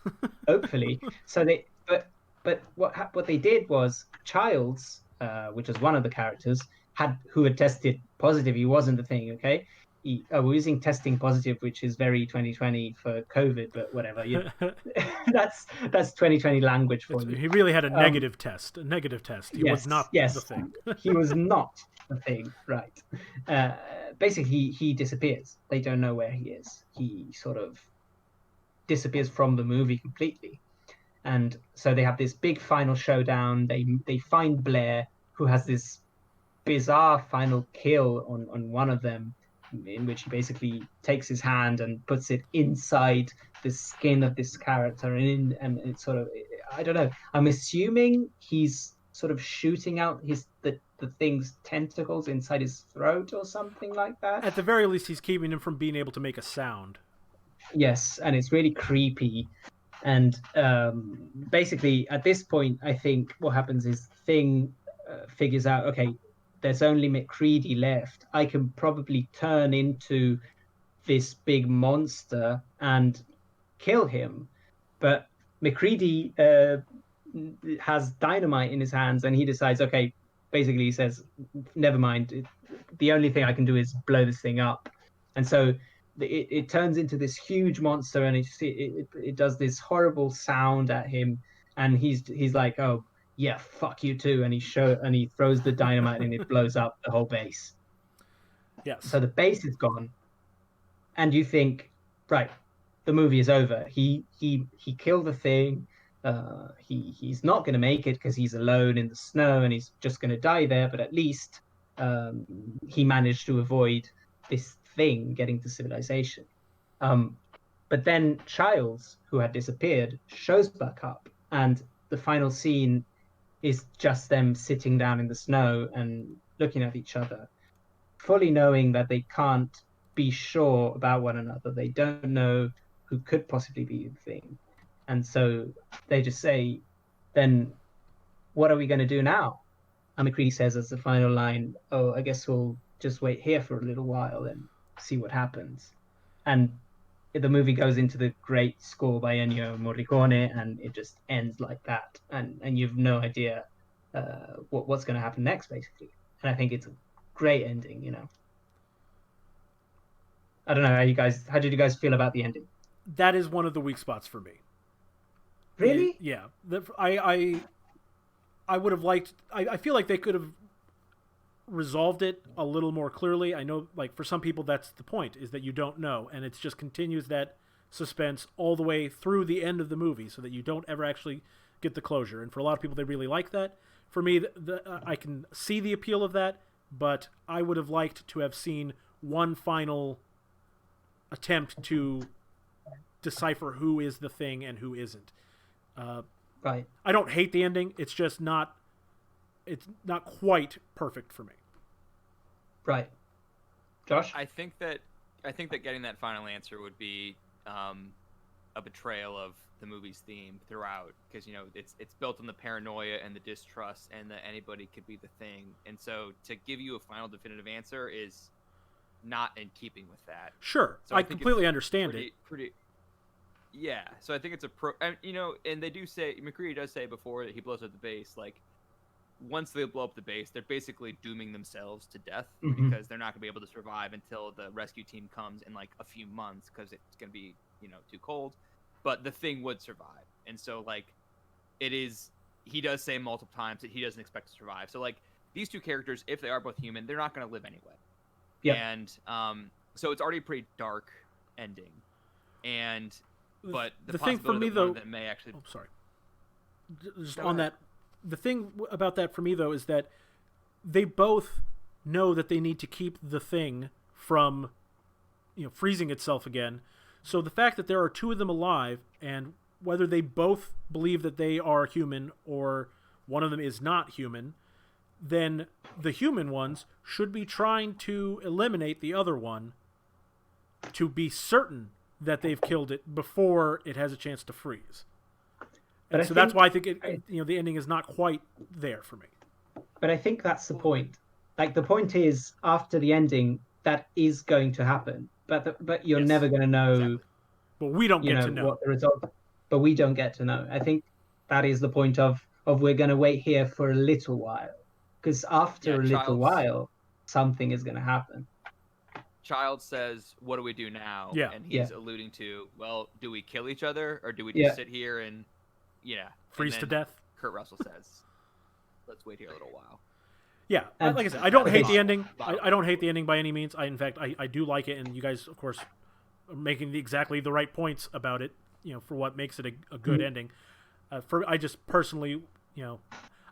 hopefully. So they, but what they did was Childs, which was one of the characters, who had tested positive. He wasn't the thing, okay? We're using testing positive, which is very 2020 for COVID, but whatever. That's 2020 language for you. He really had a negative test. A negative test. He was not the thing. He was not the thing, right? Basically, he disappears. They don't know where he is. He sort of disappears from the movie completely. And so they have this big final showdown. They find Blair, who has this bizarre final kill on one of them, in which he basically takes his hand and puts it inside the skin of this character, and it's sort of, I don't know. I'm assuming he's sort of shooting out the thing's tentacles inside his throat or something like that. At the very least, he's keeping him from being able to make a sound. Yes, and it's really creepy. And basically, at this point, I think what happens is Thing figures out, okay, there's only MacReady left. I can probably turn into this big monster and kill him. But MacReady has dynamite in his hands, and he decides, okay, basically he says, never mind. The only thing I can do is blow this thing up. And so it turns into this huge monster, and it does this horrible sound at him, and he's like, oh, yeah, fuck you too, and he throws the dynamite and it blows up the whole base. Yes. So the base is gone, and you think, right, the movie is over. He killed the thing. He's not going to make it because he's alone in the snow and he's just going to die there. But at least he managed to avoid this thing getting to civilization. But then Childs, who had disappeared, shows back up, and the final scene is just them sitting down in the snow and looking at each other, fully knowing that they can't be sure about one another. They don't know who could possibly be the thing. And so they just say, then what are we going to do now? And MacReady says as the final line, oh, I guess we'll just wait here for a little while and see what happens. And the movie goes into the great score by Ennio Morricone, and it just ends like that, and you've no idea what's going to happen next, basically. And I think it's a great ending, you know. I don't know how did you guys feel about the ending? That is one of the weak spots for me. Really? Yeah. I would have liked. I feel like they could have resolved it a little more clearly. I know, like, for some people, that's the point, is that you don't know, and it just continues that suspense all the way through the end of the movie, so that you don't ever actually get the closure. And for a lot of people, they really like that. For me, I can see the appeal of that, but I would have liked to have seen one final attempt to decipher who is the thing and who isn't. Right. I don't hate the ending. It's just not. It's not quite perfect for me. Right. Josh? I think that getting that final answer would be a betrayal of the movie's theme throughout, because it's built on the paranoia and the distrust and that anybody could be the thing, and so to give you a final definitive answer is not in keeping with that. Sure, so I completely understand pretty. Yeah, so I think it's and they do say, McCready does say before that he blows up the base, like, once they blow up the base, they're basically dooming themselves to death, because they're not going to be able to survive until the rescue team comes in like a few months, because it's going to be too cold. But the thing would survive, and so like he does say multiple times that he doesn't expect to survive. So like these two characters, if they are both human, they're not going to live anyway. Yeah. And so it's already a pretty dark ending, but the thing for me, that one of though, them may actually. Oh, sorry. Just on that, the thing about that for me, though, is that they both know that they need to keep the thing from, freezing itself again. So the fact that there are two of them alive, and whether they both believe that they are human or one of them is not human, then the human ones should be trying to eliminate the other one to be certain that they've killed it before it has a chance to freeze. And so that's why I think the ending is not quite there for me. But I think that's the point. Like, the point is, after the ending, that is going to happen. But you're never going to know. Exactly. But we don't get to know what the result. But we don't get to know. I think that is the point of we're going to wait here for a little while, because after a little while, something is going to happen. Child says, "What do we do now?" Yeah. And he's alluding to, well, do we kill each other, or do we just sit here and freeze to death? Kurt Russell says, "Let's wait here a little while." Yeah, like I said, I don't hate the ending. I don't hate the ending by any means. In fact, I do like it, and you guys, of course, are making exactly the right points about it, for what makes it a good ending. I just personally,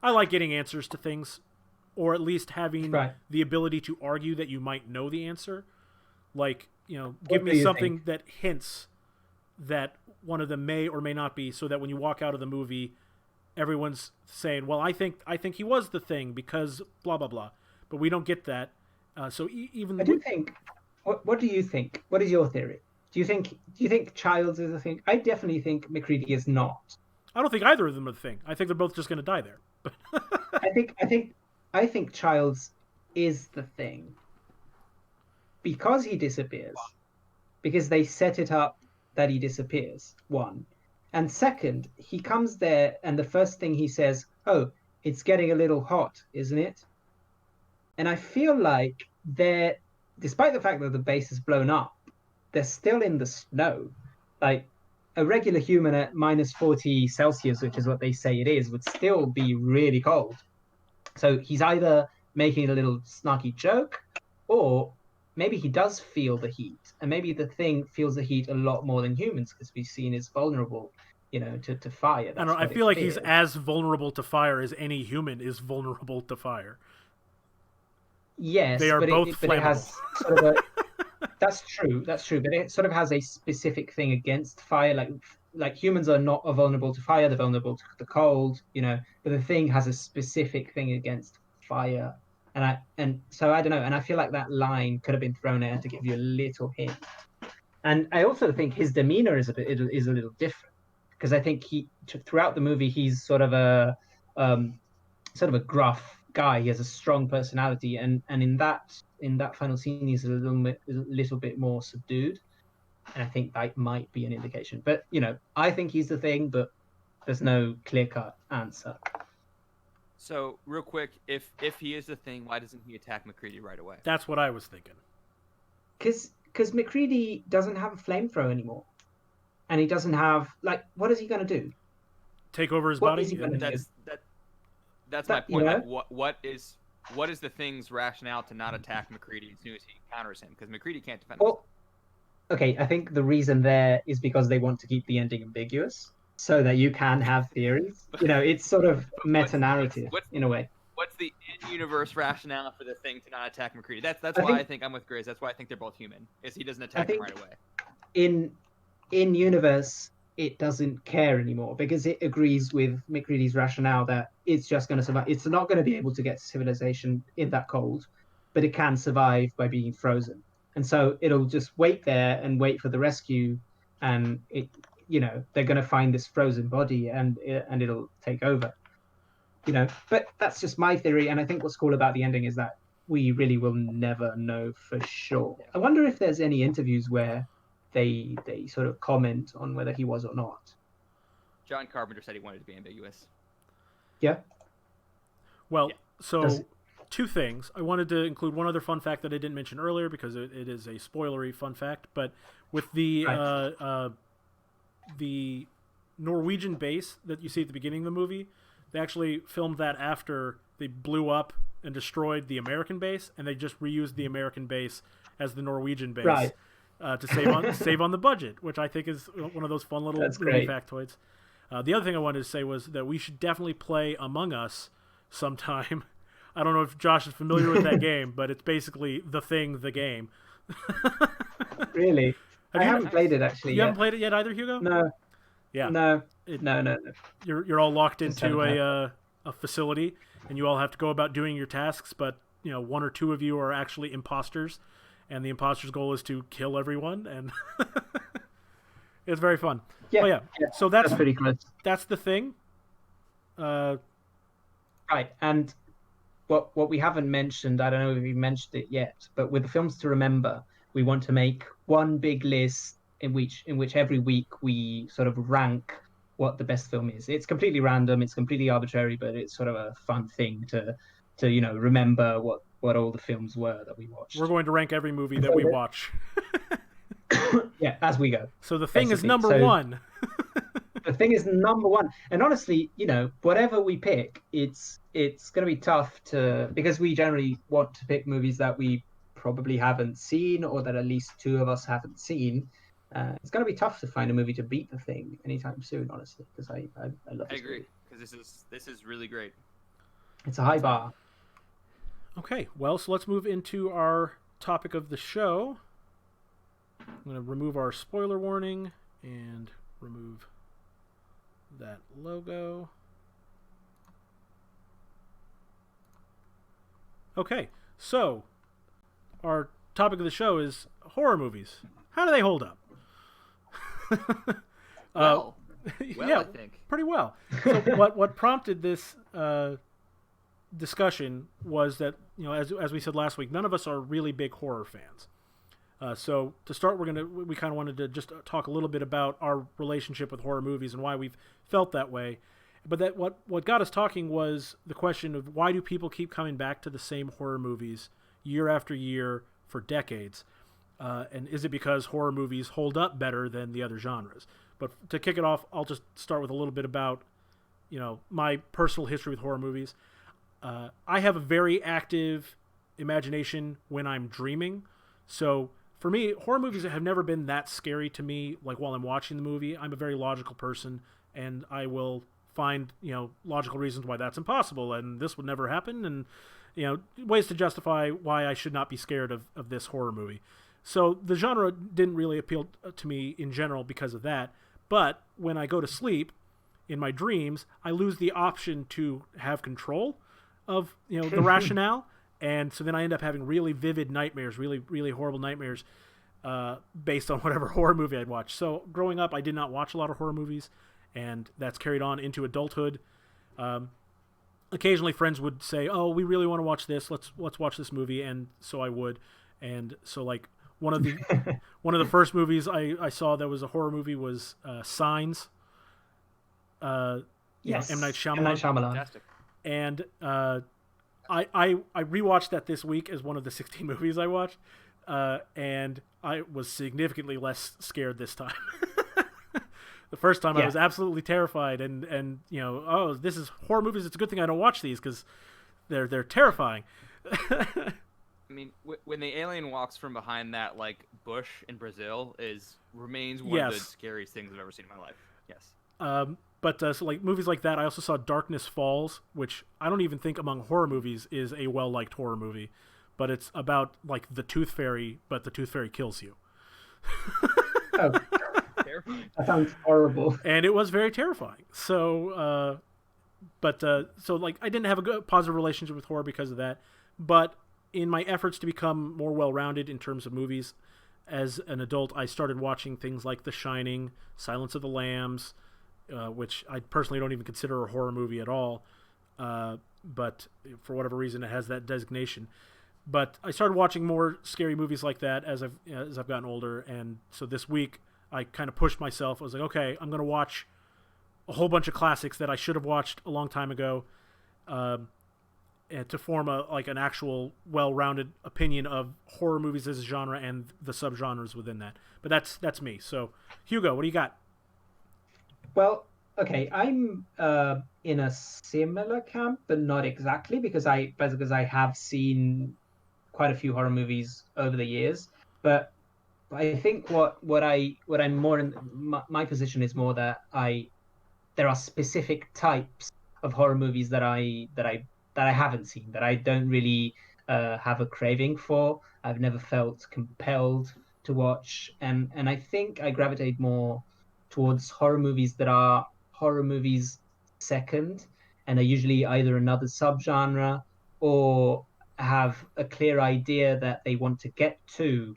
I like getting answers to things, or at least having the ability to argue that you might know the answer. Like, give me something that hints that one of them may or may not be, so that when you walk out of the movie, everyone's saying, well, I think he was the thing because blah, blah, blah. But we don't get that. So even... I do think... What do you think? What is your theory? Do you think Childs is the thing? I definitely think McCready is not. I don't think either of them are the thing. I think they're both just going to die there. I think Childs is the thing because he disappears. Because they set it up that he disappears, one. And second, he comes there and the first thing he says, "Oh, it's getting a little hot, isn't it?" And I feel like despite the fact that the base is blown up, they're still in the snow. Like, a regular human at minus 40 Celsius, which is what they say it is, would still be really cold. So he's either making a little snarky joke, or maybe he does feel the heat, and maybe the thing feels the heat a lot more than humans, because we've seen it's vulnerable, to fire. I don't know. I feel like he's as vulnerable to fire as any human is vulnerable to fire. Yes, they are both flammable. It has sort of that's true. That's true. But it sort of has a specific thing against fire. Like humans are not vulnerable to fire; they're vulnerable to the cold. But the thing has a specific thing against fire. And so I don't know. And I feel like that line could have been thrown out to give you a little hint. And I also think his demeanor is a little different, because I think throughout the movie he's sort of a gruff guy. He has a strong personality, and in that final scene he's a little bit more subdued, and I think that might be an indication. But I think he's the thing, but there's no clear-cut answer. So real quick, if he is the thing, why doesn't he attack McCready right away? That's what I was thinking. Because McCready doesn't have a flamethrower anymore, and he doesn't have like what is he going to do? Take over his What body. is he going to do? That's my That, you point. know? Like, what is the thing's rationale to not attack McCready as soon as he encounters him? Because McCready can't defend himself. Well, okay, I think the reason there is because they want to keep the ending ambiguous so that you can have theories. You know, it's sort of But meta narrative in a way. What's the in-universe rationale for the thing to not attack McCready? That's I why think- I think I'm with Grace. That's why I think they're both human. Is he doesn't I attack him think- right away? In universe, it doesn't care anymore because it agrees with McCready's rationale that it's just going to survive. It's not going to be able to get to civilization in that cold, but it can survive by being frozen. And so it'll just wait there and wait for the rescue, and they're going to find this frozen body, and it'll take over. But that's just my theory, and I think what's cool about the ending is that we really will never know for sure. I wonder if there's any interviews where they sort of comment on whether he was or not. John Carpenter said he wanted to be ambiguous. Yeah. Well, Yeah. so two things. I wanted to include one other fun fact that I didn't mention earlier because it is a spoilery fun fact. But with the Norwegian base that you see at the beginning of the movie, they actually filmed that after they blew up and destroyed the American base, and they just reused the American base as the Norwegian base. Right. To save on the budget, which I think is one of those fun little movie factoids. The other thing I wanted to say was that we should definitely play Among Us sometime. I don't know if Josh is familiar with that game, but it's basically The Thing, the game. Really? I haven't played it actually. You haven't played it yet either, Hugo? No. Yeah. No. It, No. You're all locked Just into haven't a facility, and you all have to go about doing your tasks. But one or two of you are actually imposters. And the imposter's goal is to kill everyone, and it's very fun. Yeah, yeah. So that's pretty close. That's The Thing. Right, and what we haven't mentioned, I don't know if we mentioned it yet, but with the films to remember, we want to make one big list in which every week we sort of rank what the best film is. It's completely random, it's completely arbitrary, but it's sort of a fun thing to remember what all the films were that we watched. We're going to rank every movie that we watch. Yeah, as we go. So The Thing is number one. The Thing is number one. And honestly, whatever we pick, it's going to be tough because we generally want to pick movies that we probably haven't seen or that at least two of us haven't seen. It's going to be tough to find a movie to beat The Thing anytime soon, honestly, because I love this I agree, movie. because this is really great. It's a high bar. Okay, well, so let's move into our topic of the show. I'm going to remove our spoiler warning and remove that logo. Okay, so our topic of the show is horror movies. How do they hold up? Well, yeah, I think. pretty well. So what prompted this discussion was that, as we said last week, none of us are really big horror fans. So to start, we kind of wanted to just talk a little bit about our relationship with horror movies and why we've felt that way. But that what got us talking was the question of why do people keep coming back to the same horror movies year after year for decades? And is it because horror movies hold up better than the other genres? But to kick it off, I'll just start with a little bit about, my personal history with horror movies. I have a very active imagination when I'm dreaming. So for me, horror movies have never been that scary to me, like while I'm watching the movie. I'm a very logical person, and I will find, logical reasons why that's impossible, and this would never happen, and, ways to justify why I should not be scared of this horror movie. So the genre didn't really appeal to me in general because of that. But when I go to sleep, in my dreams, I lose the option to have control of, the rationale. And so then I end up having really vivid nightmares, really, really horrible nightmares based on whatever horror movie I'd watched. So growing up, I did not watch a lot of horror movies, and that's carried on into adulthood. Occasionally friends would say, oh, we really want to watch this. Let's watch this movie. And so I would. And so like one of the first movies I saw that was a horror movie was Signs. Yes. M. Night Shyamalan. M. Night Shyamalan. Fantastic. And I rewatched that this week as one of the 16 movies I watched, and I was significantly less scared this time. The first time I was absolutely terrified, and oh, this is horror movies. It's a good thing I don't watch these because they're terrifying. I mean, when the alien walks from behind that like bush in Brazil remains one of the scariest things I've ever seen in my life. Yes. But so like movies like that, I also saw Darkness Falls, which I don't even think among horror movies is a well-liked horror movie, but it's about like the Tooth Fairy, but the Tooth Fairy kills you. Oh, Terrifying. that sounds horrible. And it was very terrifying. So, so like I didn't have a good positive relationship with horror because of that. But in my efforts to become more well-rounded in terms of movies, as an adult, I started watching things like The Shining, Silence of the Lambs, which I personally don't even consider a horror movie at all. But for whatever reason, it has that designation. But I started watching more scary movies like that as I've gotten older, and so this week I kind of pushed myself. I was like, okay, I'm going to watch a whole bunch of classics that I should have watched a long time ago, and to form an actual well-rounded opinion of horror movies as a genre and the subgenres within that. But that's me. So, Hugo, what do you got? Well, okay, I'm in a similar camp, but not exactly because I have seen quite a few horror movies over the years. But I think what I'm more in my position is more that there are specific types of horror movies that I haven't seen, that I don't really have a craving for. I've never felt compelled to watch, and I think I gravitate more towards horror movies that are horror movies second, and are usually either another subgenre or have a clear idea that they want to get to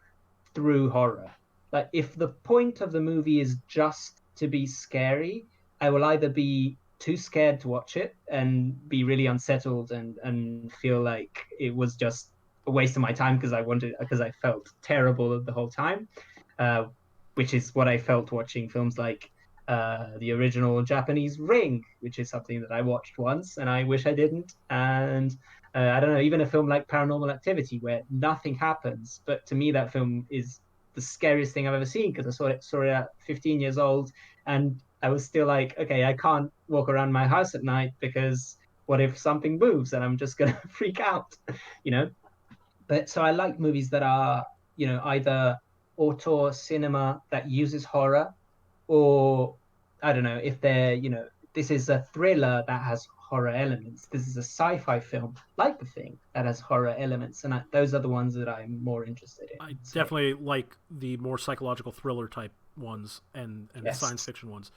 through horror. Like if the point of the movie is just to be scary, I will either be too scared to watch it and be really unsettled and feel like it was just a waste of my time because I felt terrible the whole time, uh, which is what I felt watching films like the original Japanese Ring, which is something that I watched once and I wish I didn't. And I don't know, even a film like Paranormal Activity, where nothing happens, but to me that film is the scariest thing I've ever seen because I saw it at 15 years old, and I was still like, okay, I can't walk around my house at night because what if something moves and I'm just gonna freak out, you know? But so I like movies that are, either auteur cinema that uses horror, or I don't know if they're, this is a thriller that has horror elements. This is a sci-fi film like The Thing that has horror elements, and those are the ones that I'm more interested in. I So, definitely like the more psychological thriller type ones and yes. science fiction ones,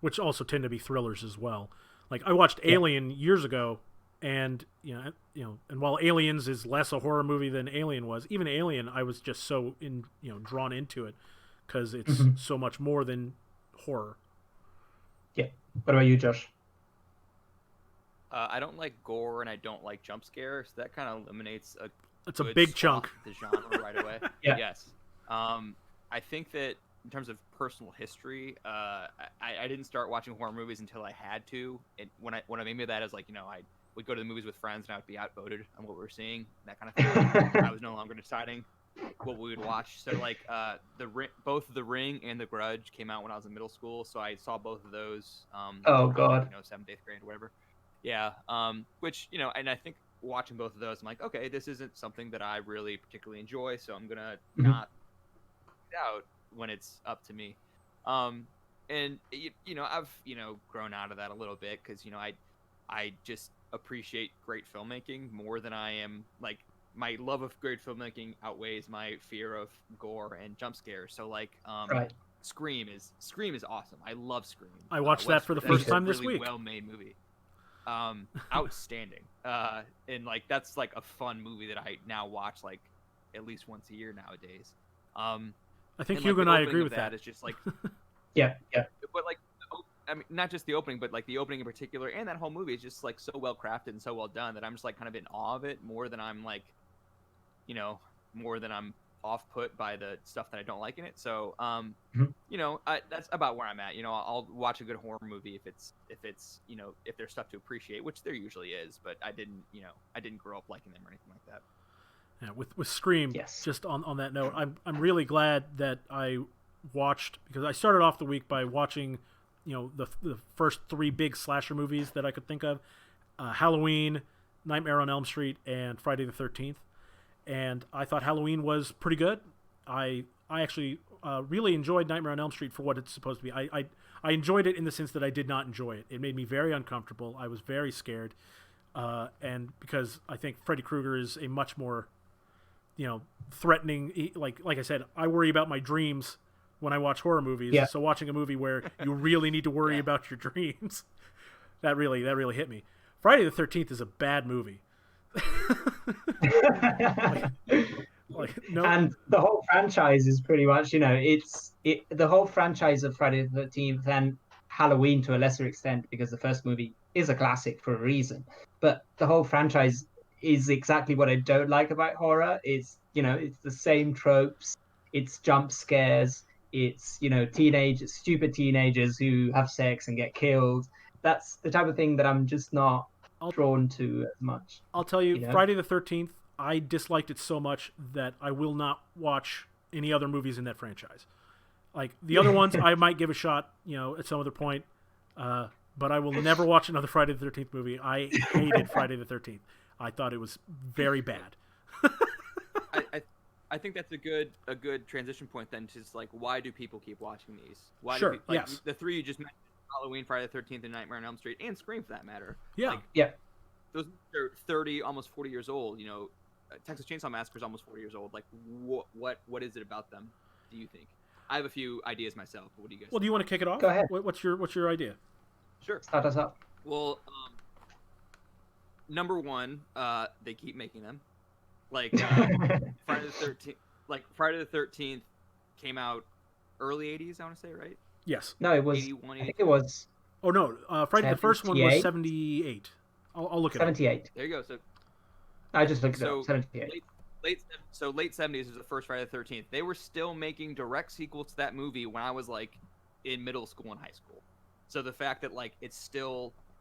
which also tend to be thrillers as well. Like I watched Yeah. Alien years ago, and and while Aliens is less a horror movie than Alien was, even Alien I was just so drawn into it because it's Mhm. so much more than horror. Yeah. What about you, Josh? I don't like gore and I don't like jump scares. That kind of eliminates a It's a good big swath chunk. of the genre right away. Yeah. Yes. I think that in terms of personal history, I didn't start watching horror movies until I had to. And when I made me that is like I would go to the movies with friends and I would be outvoted on what we were seeing, that kind of thing. I was no longer deciding what we would watch. So like both The Ring and The Grudge came out when I was in middle school, so I saw both of those. Oh, God. 7th, 8th grade, whatever. Yeah. Which and I think watching both of those, I'm like, okay, this isn't something that I really particularly enjoy, so I'm gonna Mhm. not out when it's up to me. And I've grown out of that a little bit because I just appreciate great filmmaking more than I am like my love of great filmmaking outweighs my fear of gore and jump scares. So like Right. Scream is awesome. I love Scream. I watched that for the first time this really week. well-made movie. Outstanding. And like that's like a fun movie that I now watch like at least once a year nowadays. I think and, Hugo like, and the I opening agree of with that. It's just like, Yeah. but like, I mean, not just the opening, but like the opening in particular, and that whole movie is just like so well crafted and so well done that I'm just like kind of in awe of it more than I'm like, more than I'm off put by the stuff that I don't like in it. So Mhm. that's about where I'm at. I'll watch a good horror movie if it's if there's stuff to appreciate, which there usually is. But I didn't grow up liking them or anything like that. Yeah, with Scream, Yes. just on that note, I'm really glad that I watched, because I started off the week by watching, the first 3 big slasher movies that I could think of: Halloween, Nightmare on Elm Street, and Friday the 13th. And I thought Halloween was pretty good. I actually really enjoyed Nightmare on Elm Street for what it's supposed to be. I enjoyed it in the sense that I did not enjoy it. It made me very uncomfortable. I was very scared, and because I think Freddy Krueger is a much more threatening. Like I said, I worry about my dreams when I watch horror movies. Yeah. So watching a movie where you really need to worry Yeah. about your dreams, that really hit me. Friday the 13th is a bad movie. No. And the whole franchise is pretty much, the whole franchise of Friday the 13th and Halloween to a lesser extent, because the first movie is a classic for a reason. But the whole franchise is exactly what I don't like about horror. It's the same tropes, it's jump scares, it's, stupid teenagers who have sex and get killed. That's the type of thing that I'm just not drawn to as much. I'll tell you, you know? Friday the 13th, I disliked it so much that I will not watch any other movies in that franchise. Like, the other ones I might give a shot, at some other point, but I will never watch another Friday the 13th movie. I hated Friday the 13th. I thought it was very bad. I think that's a good transition point then. Just like, why do people keep watching these? Why Sure, do people, yes. the 3 you just mentioned, Halloween, Friday the 13th, and Nightmare on Elm Street, and Scream for that matter. Yeah. Yeah. Those are 30, almost 40 years old. Texas Chainsaw Massacre is almost 40 years old. Like, what is it about them, do you think? I have a few ideas myself. But what do you guys? Well, do you want to kick it off? Go ahead. What's your idea? Sure. Start us up. Well, number one, they keep making them. Like Friday the 13th. Like Friday the 13th came out early 80s. I want to say, right? Yes. No, it was. 81, I think it was Oh no, Friday the first one was 78? 78. I'll look it up. 78. There you go. So I just looked it So, up. 78. late 70s was the first Friday the 13th. They were still making direct sequels to that movie when I was like in middle school and high school. So the fact that like it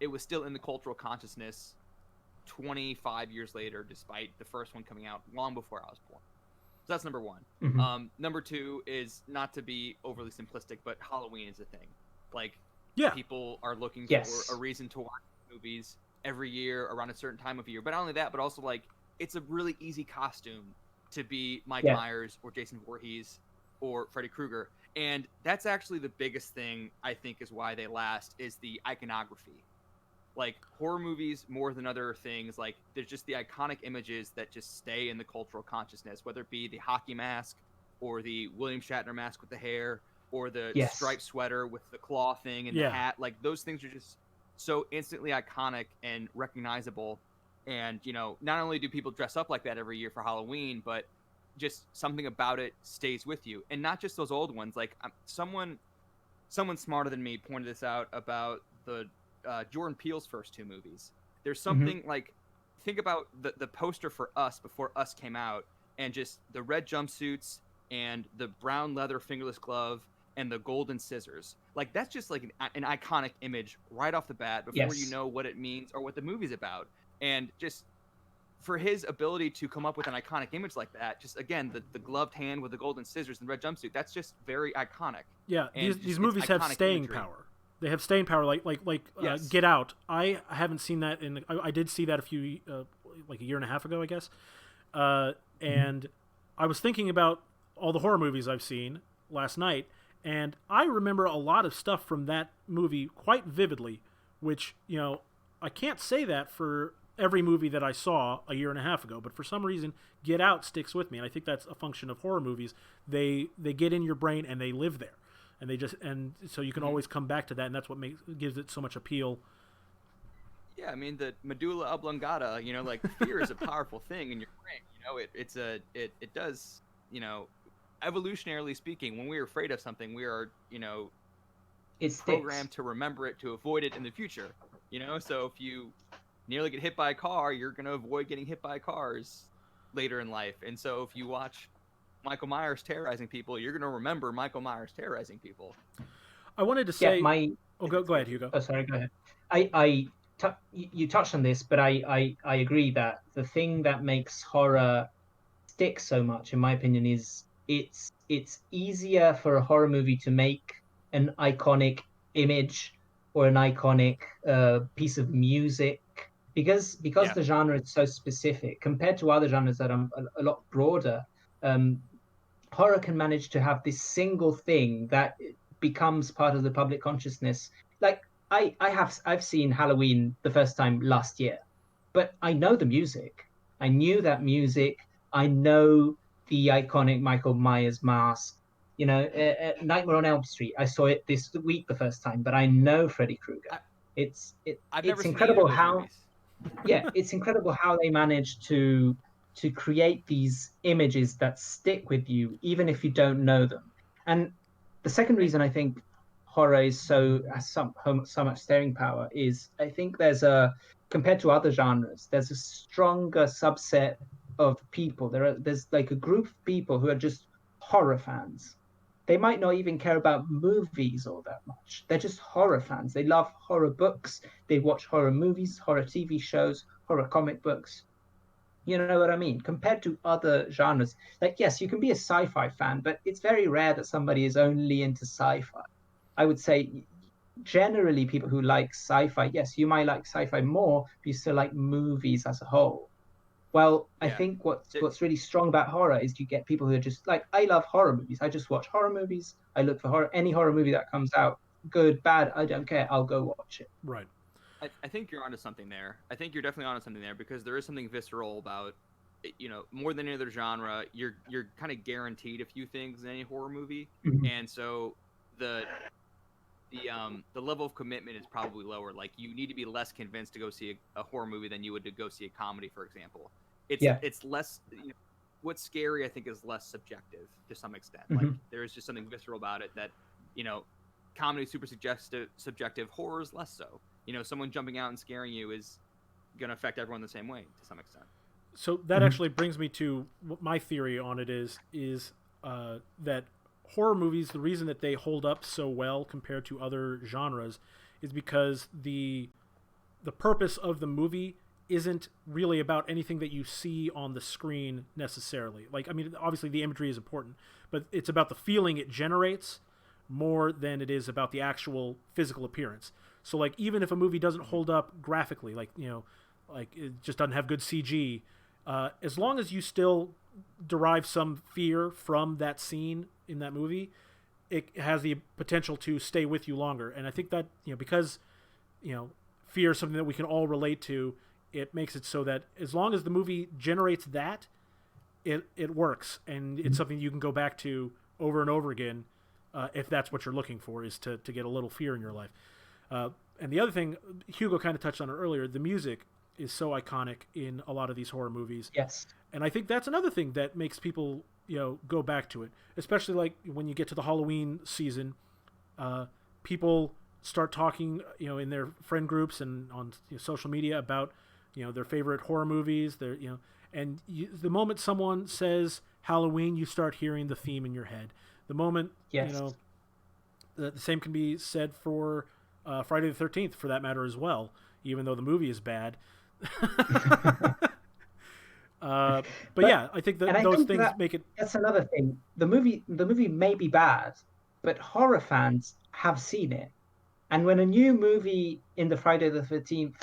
was still in the cultural consciousness 25 years later, despite the first one coming out long before I was born. So that's number one. Mhm. Number two is, not to be overly simplistic, but Halloween is a thing. Like, Yeah. people are looking Yes. for a reason to watch movies every year around a certain time of year. But not only that, but also like it's a really easy costume to be Mike Yeah. Myers or Jason Voorhees or Freddy Krueger. And that's actually the biggest thing I think is why they last, is the iconography. Like, horror movies, more than other things, like there's just the iconic images that just stay in the cultural consciousness, whether it be the hockey mask or the William Shatner mask with the hair or the Yes. striped sweater with the claw thing and Yeah. the hat. Like, those things are just so instantly iconic and recognizable. And not only do people dress up like that every year for Halloween, but just something about it stays with you. And not just those old ones. Like, someone smarter than me pointed this out about the Jordan Peele's first 2 movies. There's something like, think about the poster for Us before Us came out, and just the red jumpsuits and the brown leather fingerless glove and the golden scissors. Like, that's just like an iconic image right off the bat before Yes. you know what it means or what the movie's about. And just for his ability to come up with an iconic image like that, just again, the gloved hand with the golden scissors and the red jumpsuit, that's just very iconic. Yeah, And these just movies have iconic staying imagery. power. They have staying power, like Yes. Get Out. I haven't seen that I did see that a few like a year and a half ago, I guess. And I was thinking about all the horror movies I've seen last night, and I remember a lot of stuff from that movie quite vividly, which I can't say that for every movie that I saw a year and a half ago, but for some reason Get Out sticks with me, and I think that's a function of horror movies. They get in your brain and they live there. And so you can always come back to that, and that's what gives it so much appeal. Yeah, I mean, the medulla oblongata, like, fear is a powerful thing in your brain. It does, evolutionarily speaking, when we're afraid of something, we are, It sticks. programmed to remember it, to avoid it in the future. So if you nearly get hit by a car, you're going to avoid getting hit by cars later in life. And so if you watch Michael Myers terrorizing people, you're going to remember Michael Myers terrorizing people. I wanted to Yeah, say. Oh, go ahead, Hugo. Oh, sorry, go ahead. You touched on this, but I agree that the thing that makes horror stick so much, in my opinion, is it's easier for a horror movie to make an iconic image or an iconic piece of music because Yeah. the genre is so specific compared to other genres that are a lot broader. Um, Horror can manage to have this single thing that becomes part of the public consciousness. Like I've seen Halloween the first time last year, but I know the music. I knew that music. I know the iconic Michael Myers mask. Nightmare on Elm Street. I saw it this week the first time, but I know Freddy Krueger. I, I've never It's seen either of incredible those how movies. yeah, it's incredible how they manage to create these images that stick with you even if you don't know them. And the second And, reason I think horror is has so much staying power is I think compared to other genres, there's a stronger subset of people. There's like a group of people who are just horror fans. They might not even care about movies all that much. They're just horror fans. They love horror books. They watch horror movies, horror TV shows, horror comic books. You know what I mean? Compared to other genres, like, yes, you can be a sci-fi fan, but it's very rare that somebody is only into sci-fi. I would say generally people who like sci-fi, yes, you might like sci-fi more, but you still like movies as a whole. Well, I yeah. think what's really strong about horror is you get people who are just like, I love horror movies. I just watch horror movies. I look for any horror movie that comes out, good, bad, I don't care. I'll go watch it. Right. I think you're onto something there. I think you're definitely onto something there because there is something visceral about, more than any other genre. You're kind of guaranteed a few things in any horror movie, Mhm. and so the level of commitment is probably lower. Like you need to be less convinced to go see a horror movie than you would to go see a comedy, for example. Yeah. It's less. What's scary, I think, is less subjective to some extent. Mhm. Like there is just something visceral about it that, comedy is super subjective. Horror is less so. Someone jumping out and scaring you is going to affect everyone the same way to some extent. So that actually brings me to what my theory on it is that horror movies, the reason that they hold up so well compared to other genres is because the purpose of the movie isn't really about anything that you see on the screen necessarily. Like, I mean, obviously the imagery is important, but it's about the feeling it generates more than it is about the actual physical appearance. So, like, even if a movie doesn't hold up graphically, like it just doesn't have good CG, as long as you still derive some fear from that scene in that movie, it has the potential to stay with you longer. And I think that because fear is something that we can all relate to, it makes it so that as long as the movie generates that, it works, and it's something you can go back to over and over again if that's what you're looking for, is to get a little fear in your life. And the other thing, Hugo kind of touched on it earlier, the music is so iconic in a lot of these horror movies. Yes. And I think that's another thing that makes people, go back to it, especially like when you get to the Halloween season. People start talking, in their friend groups and on social media about, their favorite horror movies. The moment someone says Halloween, you start hearing the theme in your head. The moment, Yes. The same can be said for Friday the 13th, for that matter, as well, even though the movie is bad. But yeah, I think that those things make it. That's another thing. The movie may be bad, but horror fans have seen it. And when a new movie in the Friday the 13th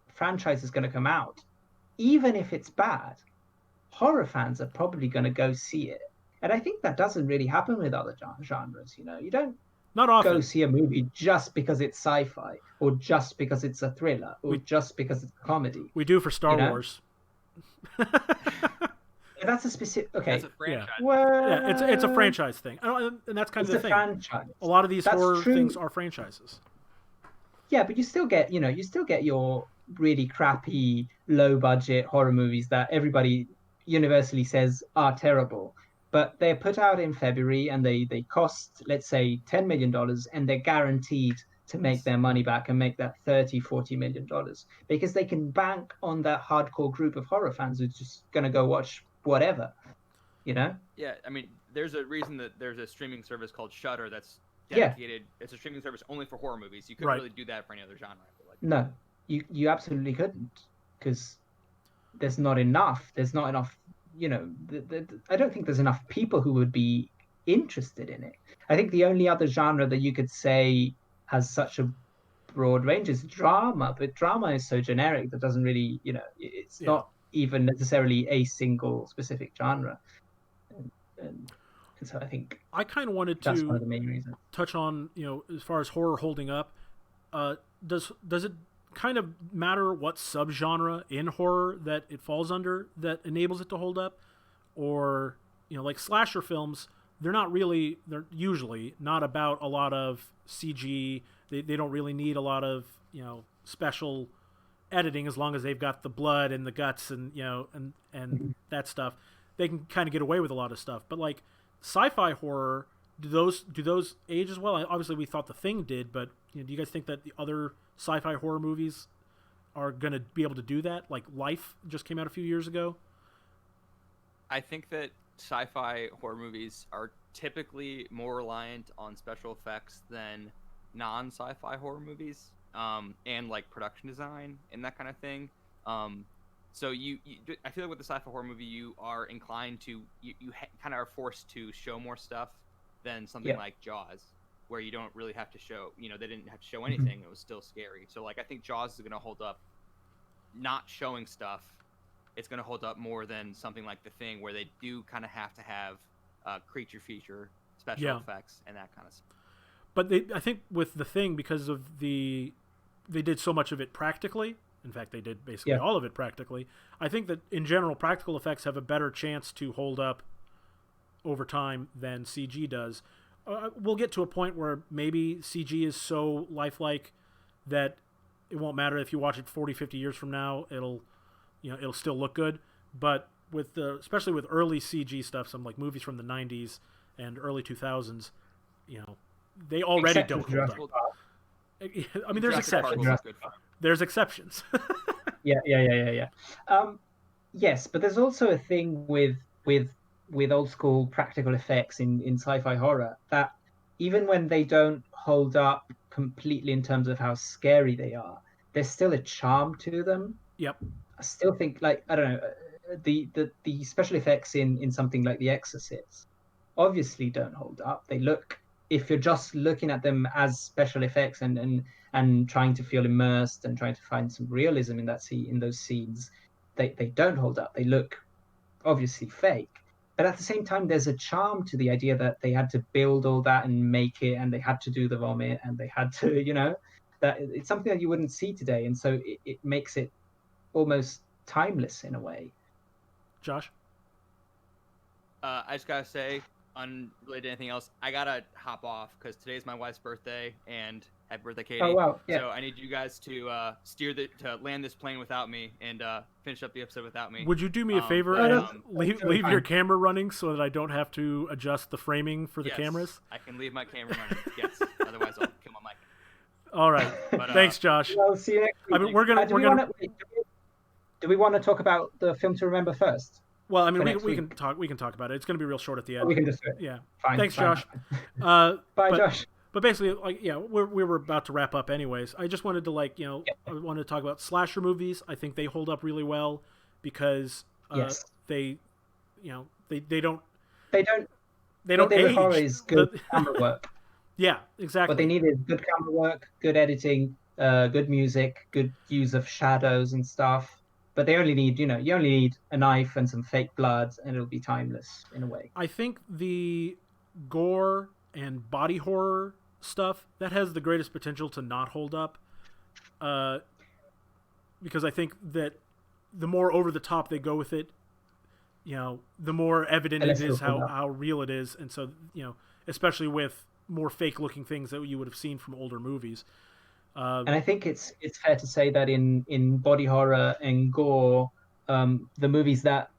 franchise is going to come out, even if it's bad, horror fans are probably going to go see it. And I think that doesn't really happen with other genres. You don't Not often. go see a movie just because it's sci-fi, or just because it's a thriller, or just because it's a comedy. We do for Star Wars. That's a specific. Okay, That's a franchise. Yeah. Well, Yeah, it's a franchise thing, and that's kind of the thing. Franchise. A lot of these horror true. things are franchises. Yeah, but you still get your really crappy, low-budget horror movies that everybody universally says are terrible. But they're put out in February and they cost, let's say, $10 million, and they're guaranteed to make their money back and make that $30-40 million, because they can bank on that hardcore group of horror fans who's just going to go watch whatever. you know? Yeah, I mean, there's a reason that there's a streaming service called Shudder that's Yeah. dedicated. It's a streaming service only for horror movies. You couldn't Right. really do that for any other genre. I feel like. No, you absolutely couldn't, because there's not enough. There's not enough. I don't think there's enough people who would be interested in it. I think the only other genre that you could say has such a broad range is drama, but drama is so generic that doesn't really, it's Yeah. not even necessarily a single specific genre. And so I think I kind of wanted that's one of to the main reasons. touch on, as far as horror holding up, does it kind of matter what subgenre in horror that it falls under that enables it to hold up? Or, like slasher films, they're usually not about a lot of CG. They don't really need a lot of, special editing, as long as they've got the blood and the guts and, and that stuff. They can kind of get away with a lot of stuff. But like sci-fi horror, do those age as well? Obviously, we thought The Thing did, but do you guys think that the other sci-fi horror movies are going to be able to do that? Like Life just came out a few years ago. I think that sci-fi horror movies are typically more reliant on special effects than non-sci-fi horror movies, and like production design and that kind of thing. So I feel like with the sci-fi horror movie, you are inclined to kind of are forced to show more stuff than something like Jaws, where you don't really have to show. They didn't have to show anything; it was still scary. So like I think Jaws is going to hold up, not showing stuff. It's going to hold up more than something like The Thing, where they do kind of have to have creature feature, special effects, and that kind of stuff. But I think with The Thing, because of they did so much of it practically. In fact, they did basically all of it practically. I think that in general, practical effects have a better chance to hold up over time than CG does. We'll get to a point where maybe CG is so lifelike that it won't matter if you watch it 40, 50 years from now. It'll still look good. But especially with early CG stuff, some like movies from the 90s and early 2000s, they already don't hold up. I mean, there's exceptions. There's exceptions. Yeah. Yes, but there's also a thing with old school practical effects in sci-fi horror that even when they don't hold up completely in terms of how scary they are, there's still a charm to them. Yep. I still think, like, I don't know, the special effects in something like The Exorcist obviously don't hold up. They look, if you're just looking at them as special effects and trying to feel immersed and trying to find some realism in those scenes, they don't hold up. They look obviously fake. But at the same time, there's a charm to the idea that they had to build all that and make it, and they had to do the vomit, and they had to, that it's something that you wouldn't see today. And so it makes it almost timeless in a way. Josh? I just got to say, unrelated to anything else, I got to hop off because today's my wife's birthday, and happy birthday, Katie. Oh, wow. Yeah. So I need you guys to to land this plane without me and finish up the episode without me. Would you do me a favor and leave your camera running so that I don't have to adjust the framing for the cameras? I can leave my camera running. Yes. Otherwise, I'll kill my mic. All right. But, thanks, Josh. Well, see you next week. I mean, we're gonna. Do we want to talk about the film to remember first? Well, I mean, we can talk. We can talk about it. It's going to be real short at the end. We can just do it. Yeah. Fine. Thanks, fine. Josh. Bye, Josh. But basically, like, we were about to wrap up anyways. I just wanted to I wanted to talk about slasher movies. I think they hold up really well because they don't age. Horror is good camera work. Yeah, exactly. What they need is good camera work, good editing, good music, good use of shadows and stuff. But they only need, you only need a knife and some fake blood, and it'll be timeless in a way. I think the gore and body horror stuff that has the greatest potential to not hold up, because I think that the more over the top they go with it, the more evident it is how real it is, and so especially with more fake looking things that you would have seen from older movies. And I think it's fair to say that in body horror and gore, the movies that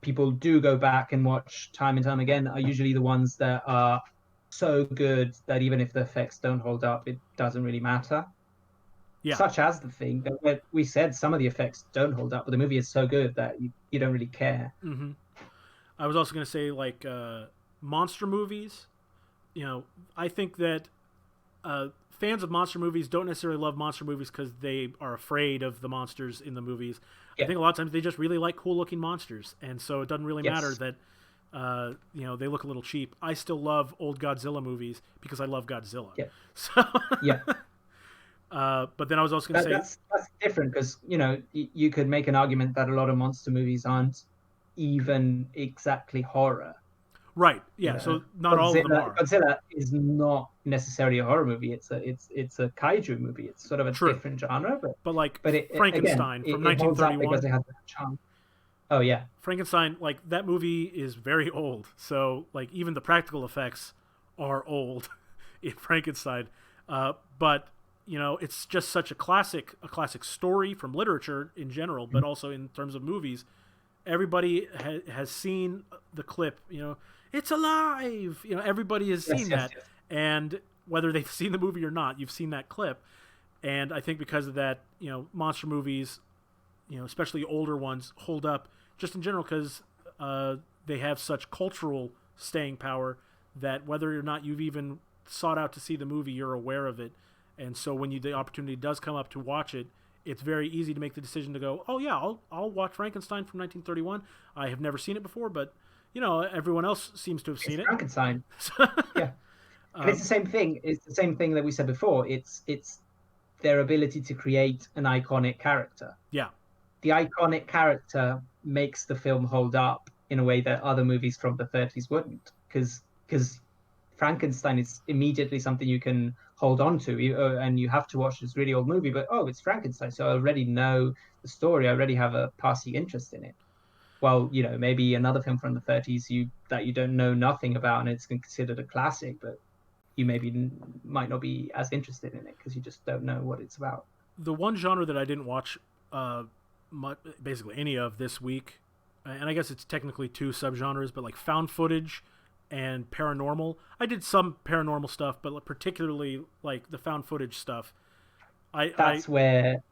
people do go back and watch time and time again are usually the ones that are so good that even if the effects don't hold up, it doesn't really matter. Yeah. Such as The Thing. We said some of the effects don't hold up, but the movie is so good that you don't really care. Mm-hmm. I was also going to say like monster movies. You know, I think that fans of monster movies don't necessarily love monster movies because they are afraid of the monsters in the movies. I think a lot of times they just really like cool looking monsters, and so it doesn't really matter that you know, they look a little cheap. I still love old Godzilla movies because I love Godzilla. Yeah. So Yeah. But then I was also going to say That's different because, you know, you could make an argument that a lot of monster movies aren't even exactly horror. right, yeah. You know, So not all of them are. Godzilla is not necessarily a horror movie. It's a kaiju movie. It's sort of a True. different genre, But like but Frankenstein again, from it holds up because 1931. it has that charm. Oh yeah, Frankenstein, like that movie is very old. So like even the practical effects are old in Frankenstein. But you know, it's just such a classic story from literature in general, but also in terms of movies. Everybody has seen the clip. You know, it's alive. You know, everybody has seen that, and whether they've seen the movie or not, you've seen that clip. And I think because of that, you know, monster movies, you know, especially older ones, hold up just in general because they have such cultural staying power that whether or not you've even sought out to see the movie, you're aware of it. And so when the opportunity does come up to watch it, it's very easy to make the decision to go, oh yeah, I'll watch Frankenstein from 1931. I have never seen it before, but you know, everyone else seems to have seen it. Frankenstein. Yeah, and it's the same thing. It's the same thing that we said before. It's their ability to create an iconic character. Yeah. The iconic character makes the film hold up in a way that other movies from the 30s wouldn't, because Frankenstein is immediately something you can hold on to, and you have to watch this really old movie, but it's Frankenstein, so I already know the story. I already have a passing interest in it. Well, you know, maybe another film from the 30s that you don't know nothing about, and it's considered a classic, but you maybe might not be as interested in it because you just don't know what it's about. The one genre that I didn't watch basically any of this week, and I guess it's technically two subgenres, but like found footage and paranormal. I did some paranormal stuff, but particularly like the found footage stuff. That's where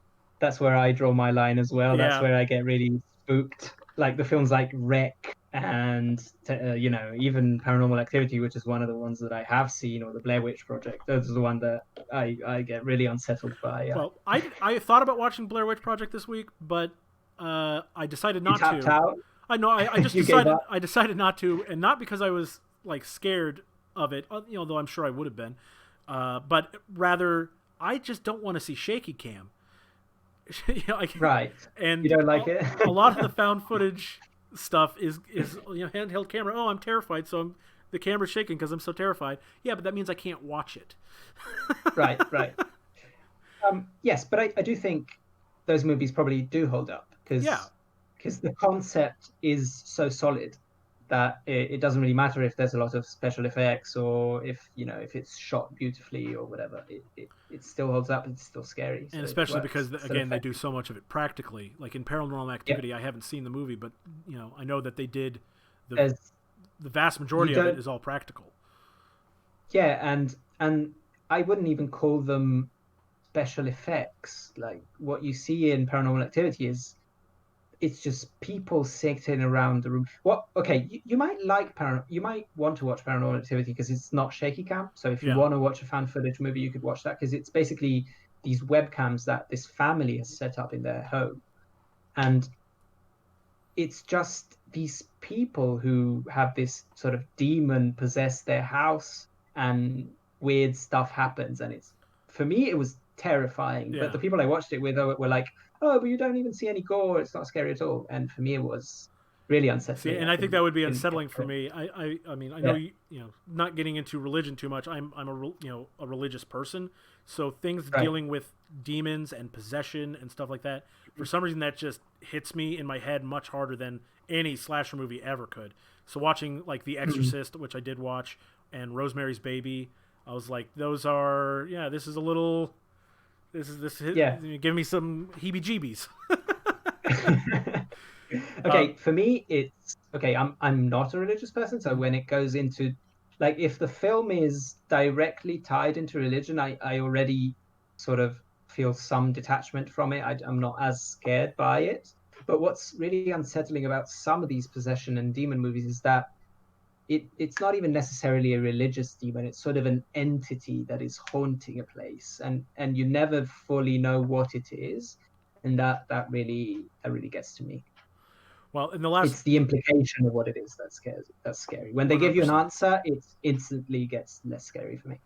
I draw my line as well. Yeah. That's where I get really spooked. Like the films like Wreck and you know, even Paranormal Activity, which is one of the ones that I have seen, or the Blair Witch Project. Those are the one that I get really unsettled by. Well, I thought about watching Blair Witch Project this week, but I decided not tapped to. Out? I know. I just decided not to, and not because I was like scared of it. You know, though I'm sure I would have been, but rather I just don't want to see shaky cam. You know, right. And you don't like it. A lot of the found footage stuff is you know, handheld camera. Oh, I'm terrified, so the camera's shaking because I'm so terrified. Yeah, but that means I can't watch it. Right. Yes, but I do think those movies probably do hold up because the concept is so solid that it doesn't really matter if there's a lot of special effects or if it's shot beautifully or whatever. It still holds up. It's still scary. And especially because again they do so much of it practically. Like in Paranormal Activity, I haven't seen the movie, but you know I know that they did the vast majority of it is all practical. Yeah, and I wouldn't even call them special effects. Like what you see in Paranormal Activity it's just people sitting around the room. You might you might want to watch Paranormal Activity because it's not shaky cam. So if you want to watch a fan footage movie, you could watch that because it's basically these webcams that this family has set up in their home, and it's just these people who have this sort of demon possess their house and weird stuff happens, and for me it was terrifying. But the people I watched it with were like, oh, but you don't even see any gore. It's not scary at all. And for me, it was really unsettling. See, and I think that would be unsettling for me. I mean, I know you know, not getting into religion too much. I'm a religious person, so things dealing with demons and possession and stuff like that. For some reason, that just hits me in my head much harder than any slasher movie ever could. So watching like The Exorcist, which I did watch, and Rosemary's Baby, I was like, those are this is a little. Give me some heebie-jeebies. Okay, for me, it's okay. I'm not a religious person, so when it goes into, like, if the film is directly tied into religion, I already sort of feel some detachment from it. I'm not as scared by it. But what's really unsettling about some of these possession and demon movies is that it's not even necessarily a religious demon. It's sort of an entity that is haunting a place, and you never fully know what it is, and that really gets to me. Well, in the last It's the implication of what it is that scares. That's scary. When they give you an 100%. answer, it instantly gets less scary for me.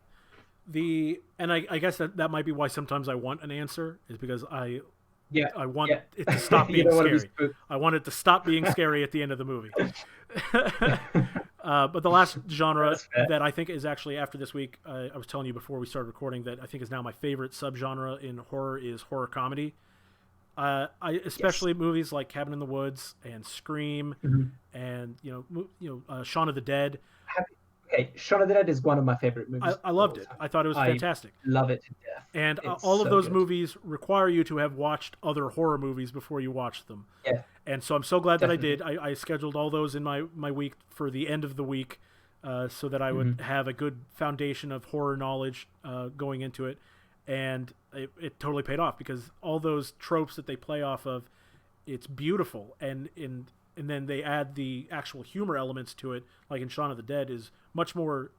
I guess that might be why sometimes I want an answer, is because Yeah, I want yeah. it to stop You being don't want to be scary. spooked. I want it to stop being scary at the end of the movie. But the last genre That's fair. that I think is actually after this week, I was telling you before we started recording that I think is now my favorite subgenre in horror is horror comedy. Especially movies like Cabin in the Woods and Scream, Mhm. and Shaun of the Dead. Okay, Shaun of the Dead is one of my favorite movies. I of loved all it. time. I thought it was I fantastic. love it to death. And It's all of so those good. movies require you to have watched other horror movies before you watch them. Yeah, And so I'm so glad that I definitely. did. I scheduled all those in my week for the end of the week, so that I would have a good foundation of horror knowledge going into it. And it totally paid off, because all those tropes that they play off of, it's beautiful. And then they add the actual humor elements to it, like in Shaun of the Dead, is much more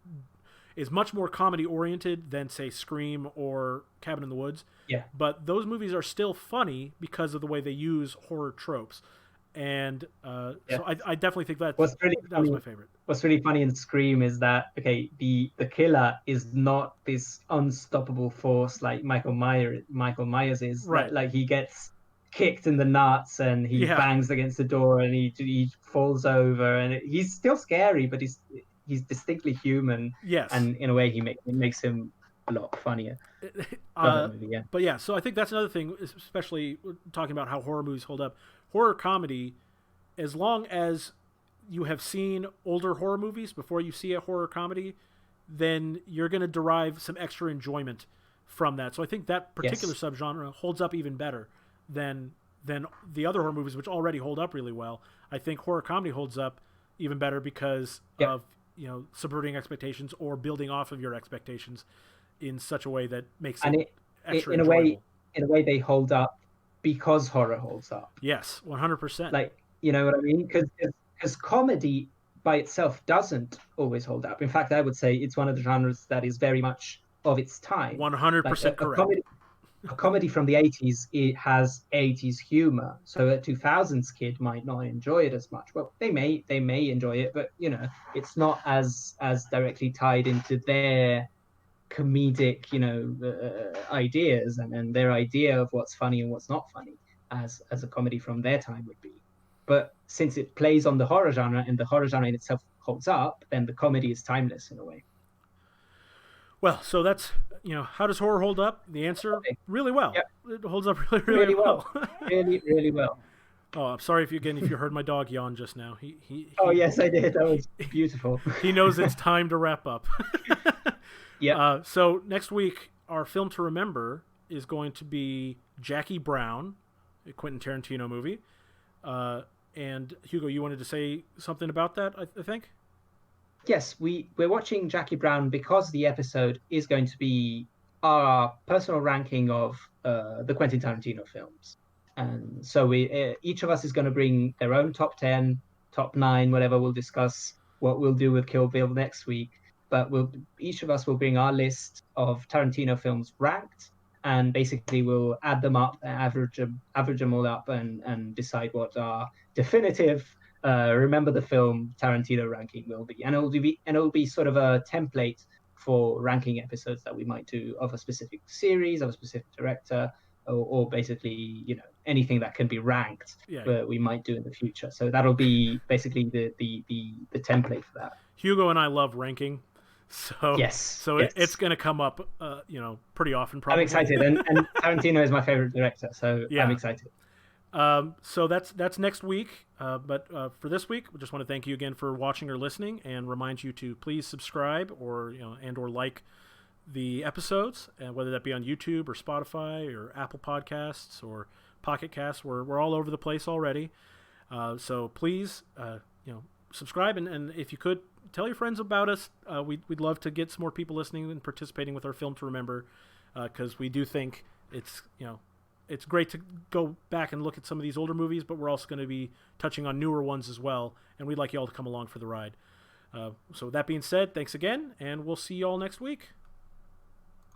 comedy oriented than, say, Scream or Cabin in the Woods. Yeah, But those movies are still funny because of the way they use horror tropes. And yeah. so I definitely think that What's really that was funny my favorite. What's really funny in Scream is that, okay, the killer is not this unstoppable force like Michael Myers is. Right. Like he gets kicked in the nuts and he Yeah. bangs against the door and he falls over, and he's still scary, but he's distinctly human, Yes. and in a way it makes him a lot funnier. Love that Uh, movie, yeah. but yeah, so I think that's another thing, especially talking about how horror movies hold up. Horror comedy, as long as you have seen older horror movies before you see a horror comedy, then you're going to derive some extra enjoyment from that. So I think that particular Yes. subgenre holds up even better than the other horror movies, which already hold up really well. I think horror comedy holds up even better because Yep. of subverting expectations or building off of your expectations in such a way that makes And it extra in a enjoyable. way they hold up because horror holds up. Yes, 100%. Like, you know what I mean? Because comedy by itself doesn't always hold up. In fact, I would say it's one of the genres that is very much of its time. Like 100% a correct. comedy from the 80s, it has 80s humor. So a 2000s kid might not enjoy it as much. Well, they may enjoy it, but it's not as directly tied into their comedic ideas and their idea of what's funny and what's not funny as a comedy from their time would be. But since it plays on the horror genre and the horror genre in itself holds up, then the comedy is timeless in a way. Well, so that's, how does horror hold up? The answer, Okay. really well. Yep. It holds up really, really, Really well. well. Really well. Oh, I'm sorry if you heard my dog yawn just now. Oh yes, I did. That was beautiful. He knows it's time to wrap up. Yeah. So next week, our film to remember is going to be Jackie Brown, a Quentin Tarantino movie. And Hugo, you wanted to say something about that, I think? Yes, we're watching Jackie Brown because the episode is going to be our personal ranking of the Quentin Tarantino films, and so we each of us is going to bring their own top 10, top 9, whatever. We'll discuss what we'll do with Kill Bill next week, but each of us will bring our list of Tarantino films ranked, and basically we'll add them up, average them all up, and decide what our definitive remember the film Tarantino ranking will be, and it'll be sort of a template for ranking episodes that we might do of a specific series, of a specific director, or basically anything that can be ranked. Yeah. We might do in the future. So that'll be basically the template for that. Hugo and I love ranking, so Yes. it's going to come up, pretty often. Probably. I'm excited, and Tarantino is my favorite director, so Yeah. I'm excited. So that's next week. But for this week, we just want to thank you again for watching or listening, and remind you to please subscribe or like the episodes, and whether that be on YouTube or Spotify or Apple Podcasts or Pocket Casts. We're all over the place already. So please subscribe, and if you could tell your friends about us. We'd love to get some more people listening and participating with our film to remember, because we do think it's it's great to go back and look at some of these older movies, but we're also going to be touching on newer ones as well, and we'd like you all to come along for the ride. So that being said, thanks again, and we'll see you all next week.